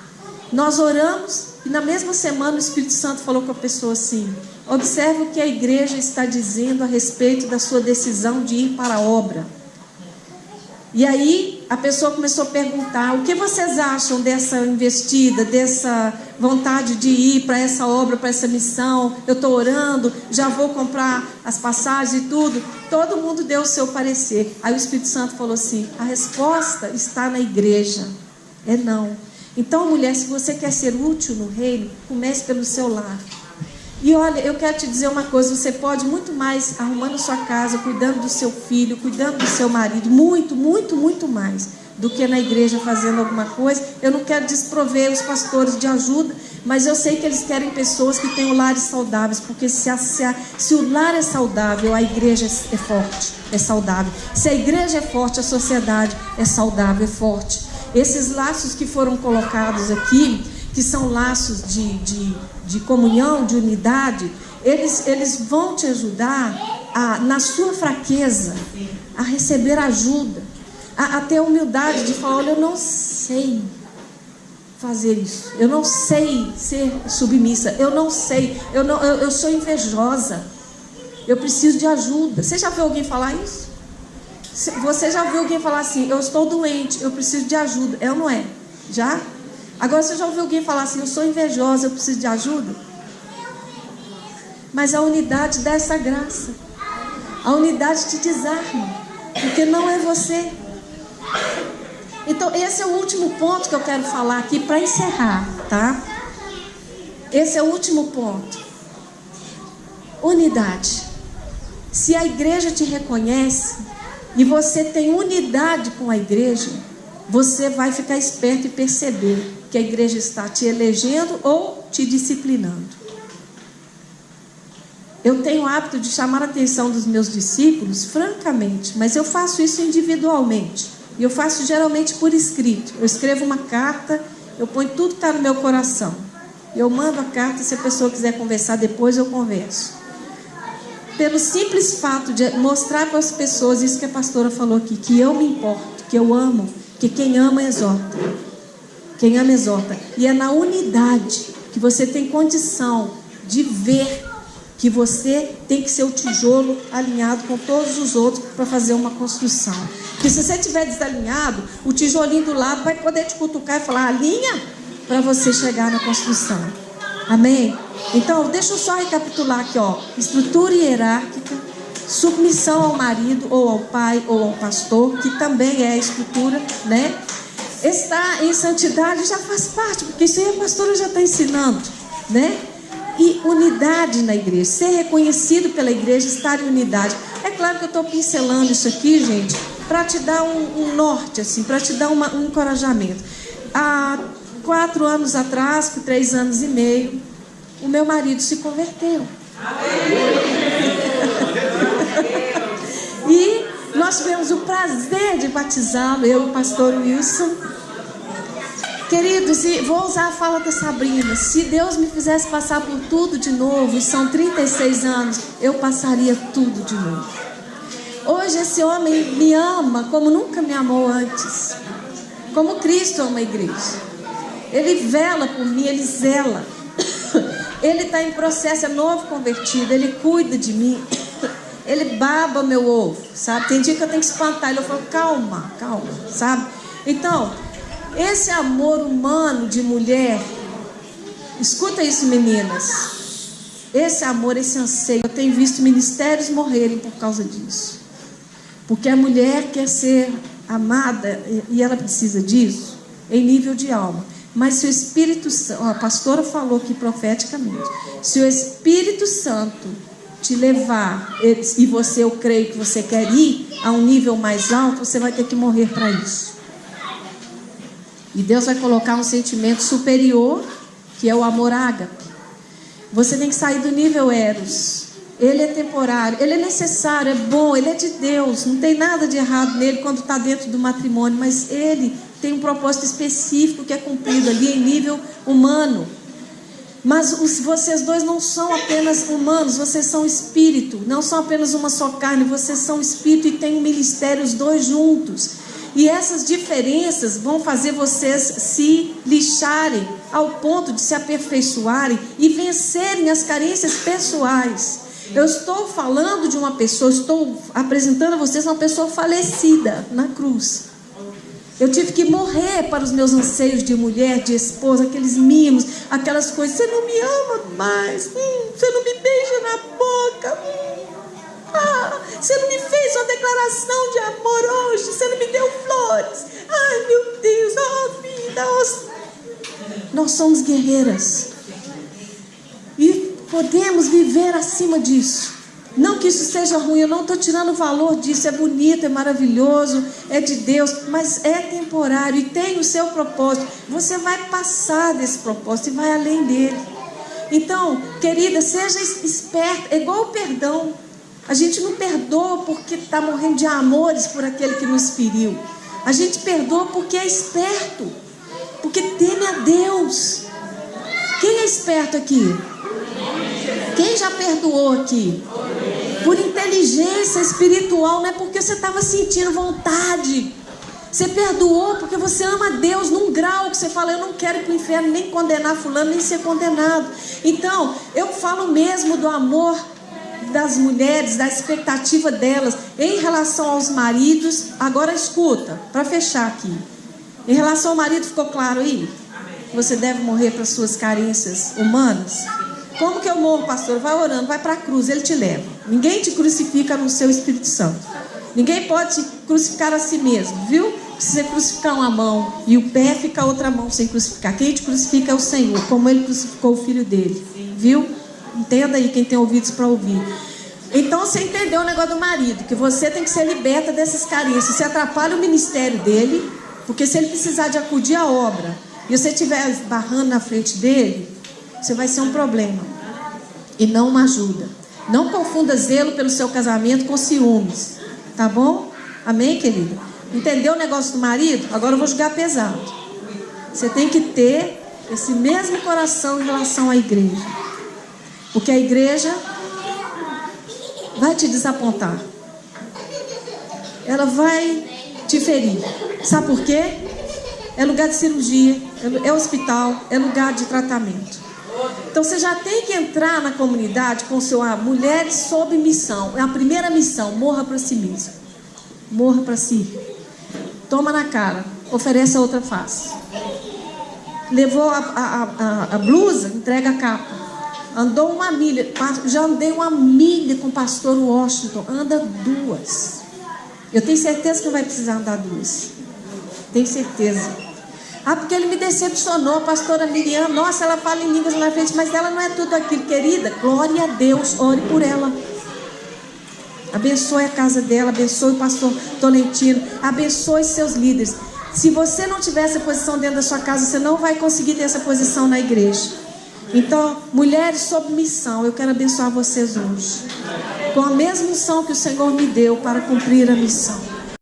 Nós oramos e na mesma semana o Espírito Santo falou com a pessoa assim: observe o que a igreja está dizendo a respeito da sua decisão de ir para a obra. E aí a pessoa começou a perguntar: o que vocês acham dessa investida, dessa vontade de ir para essa obra, para essa missão? Eu estou orando, já vou comprar as passagens e tudo. Todo mundo deu o seu parecer. Aí o Espírito Santo falou assim: a resposta está na igreja, é não. Então, mulher, se você quer ser útil no reino, comece pelo seu lar. E olha, eu quero te dizer uma coisa: você pode muito mais arrumando sua casa, cuidando do seu filho, cuidando do seu marido, muito, muito, muito mais do que na igreja fazendo alguma coisa. Eu não quero desprover os pastores de ajuda, mas eu sei que eles querem pessoas que tenham lares saudáveis, porque se o lar é saudável, a igreja é forte, é saudável. Se a igreja é forte, a sociedade é saudável, é forte. Esses laços que foram colocados aqui, que são laços de comunhão, de unidade, eles vão te ajudar na sua fraqueza, a receber ajuda, a ter a humildade de falar: olha, eu não sei fazer isso, eu não sei ser submissa, eu não sei, eu sou invejosa, eu preciso de ajuda. Você já viu alguém falar isso? Você já ouviu alguém falar assim: eu estou doente, eu preciso de ajuda? É ou não é? Já? Agora você já ouviu alguém falar assim: eu sou invejosa, eu preciso de ajuda? Mas a unidade dá essa graça. A unidade te desarma, porque não é você. Então esse é o último ponto que eu quero falar aqui para encerrar, tá? Esse é o último ponto. Unidade. Se a igreja te reconhece e você tem unidade com a igreja, você vai ficar esperto e perceber que a igreja está te elegendo ou te disciplinando. Eu tenho o hábito de chamar a atenção dos meus discípulos, francamente, mas eu faço isso individualmente. E eu faço geralmente por escrito. Eu escrevo uma carta, eu ponho tudo que está no meu coração. Eu mando a carta, se a pessoa quiser conversar depois, eu converso. Pelo simples fato de mostrar para as pessoas isso que a pastora falou aqui, que eu me importo, que eu amo, que quem ama exorta. Quem ama exorta. E é na unidade que você tem condição de ver que você tem que ser o tijolo alinhado com todos os outros para fazer uma construção. Porque se você estiver desalinhado, o tijolinho do lado vai poder te cutucar e falar: alinha, para você chegar na construção. Amém? Então, deixa eu só recapitular aqui, ó. Estrutura hierárquica, submissão ao marido, ou ao pai, ou ao pastor, que também é a estrutura, né? Estar em santidade já faz parte, porque isso aí a pastora já está ensinando, né? E unidade na igreja, ser reconhecido pela igreja, estar em unidade. É claro que eu estou pincelando isso aqui, gente, para te dar um norte, assim, para te dar um encorajamento. Há 4 anos atrás, por 3 anos e meio, o meu marido se converteu. E nós tivemos o prazer de batizá-lo, eu e o pastor Wilson. Queridos, e vou usar a fala da Sabrina: se Deus me fizesse passar por tudo de novo, e são 36 anos, eu passaria tudo de novo. Hoje esse homem me ama como nunca me amou antes, como Cristo ama a igreja. Ele vela por mim, ele zela. Ele está em processo, é novo convertido, ele cuida de mim, ele baba meu ovo, sabe? Tem dia que eu tenho que espantar ele, eu falo: calma, calma, sabe? Então, esse amor humano de mulher, escuta isso, meninas, esse amor, esse anseio, eu tenho visto ministérios morrerem por causa disso, porque a mulher quer ser amada e ela precisa disso em nível de alma. Mas se o Espírito Santo, a pastora falou aqui profeticamente, se o Espírito Santo te levar, e você, eu creio que você quer ir a um nível mais alto, você vai ter que morrer para isso. E Deus vai colocar um sentimento superior, que é o amor ágape. Você tem que sair do nível eros. Ele é temporário, ele é necessário, é bom, ele é de Deus. Não tem nada de errado nele quando está dentro do matrimônio, mas ele tem um propósito específico que é cumprido ali em nível humano. Mas vocês dois não são apenas humanos, vocês são espírito. Não são apenas uma só carne, vocês são espírito e têm um ministério os dois juntos. E essas diferenças vão fazer vocês se lixarem ao ponto de se aperfeiçoarem e vencerem as carências pessoais. Eu estou falando de uma pessoa, estou apresentando a vocês uma pessoa falecida na cruz. Eu tive que morrer para os meus anseios de mulher, de esposa, aqueles mimos, aquelas coisas. Você não me ama mais, você não me beija na boca, você não me fez uma declaração de amor hoje, você não me deu flores. Ai, meu Deus, vida. Nós somos guerreiras e podemos viver acima disso. Não que isso seja ruim, eu não estou tirando o valor disso, é bonito, é maravilhoso, é de Deus, mas é temporário e tem o seu propósito. Você vai passar desse propósito e vai além dele. Então, querida, seja esperta, é igual o perdão. A gente não perdoa porque está morrendo de amores por aquele que nos feriu. A gente perdoa porque é esperto, porque teme a Deus. Quem é esperto aqui? Quem já perdoou aqui? Por inteligência espiritual, não é porque você estava sentindo vontade. Você perdoou porque você ama a Deus num grau que você fala: eu não quero ir para o inferno, nem condenar fulano, nem ser condenado. Então, eu falo mesmo do amor das mulheres, da expectativa delas em relação aos maridos. Agora escuta, para fechar aqui. Em relação ao marido, ficou claro aí? Você deve morrer para suas carências humanas. Como que eu morro, pastor? Vai orando, vai para a cruz, ele te leva. Ninguém te crucifica no seu Espírito Santo. Ninguém pode te crucificar a si mesmo, viu? Se você crucificar uma mão e o pé, fica a outra mão sem crucificar. Quem te crucifica é o Senhor, como ele crucificou o filho dele, viu? Entenda aí, quem tem ouvidos para ouvir. Então você entendeu o negócio do marido, que você tem que ser liberta dessas carências. Você atrapalha o ministério dele, porque se ele precisar de acudir à obra e você estiver barrando na frente dele, você vai ser um problema e não uma ajuda. Não confunda zelo pelo seu casamento com ciúmes, tá bom? Amém, querida? Entendeu o negócio do marido? Agora eu vou jogar pesado. Você tem que ter esse mesmo coração em relação à igreja, porque a igreja vai te desapontar, ela vai te ferir. Sabe por quê? É lugar de cirurgia, é hospital, é lugar de tratamento. Então você já tem que entrar na comunidade com mulheres sob missão. É a primeira missão: morra para si mesmo, morra para si. Toma na cara, oferece a outra face. Levou a blusa, entrega a capa. Andou uma milha, já andei uma milha com o pastor Washington. Anda 2. Eu tenho certeza que não vai precisar andar 2. Tenho certeza. Porque ele me decepcionou, a pastora Miriam. Nossa, ela fala em línguas na frente, mas ela não é tudo aquilo, querida. Glória a Deus, ore por ela. Abençoe a casa dela, abençoe o pastor Tolentino, abençoe seus líderes. Se você não tiver essa posição dentro da sua casa, você não vai conseguir ter essa posição na igreja. Então, mulheres sob missão, eu quero abençoar vocês hoje, com a mesma unção que o Senhor me deu para cumprir a missão.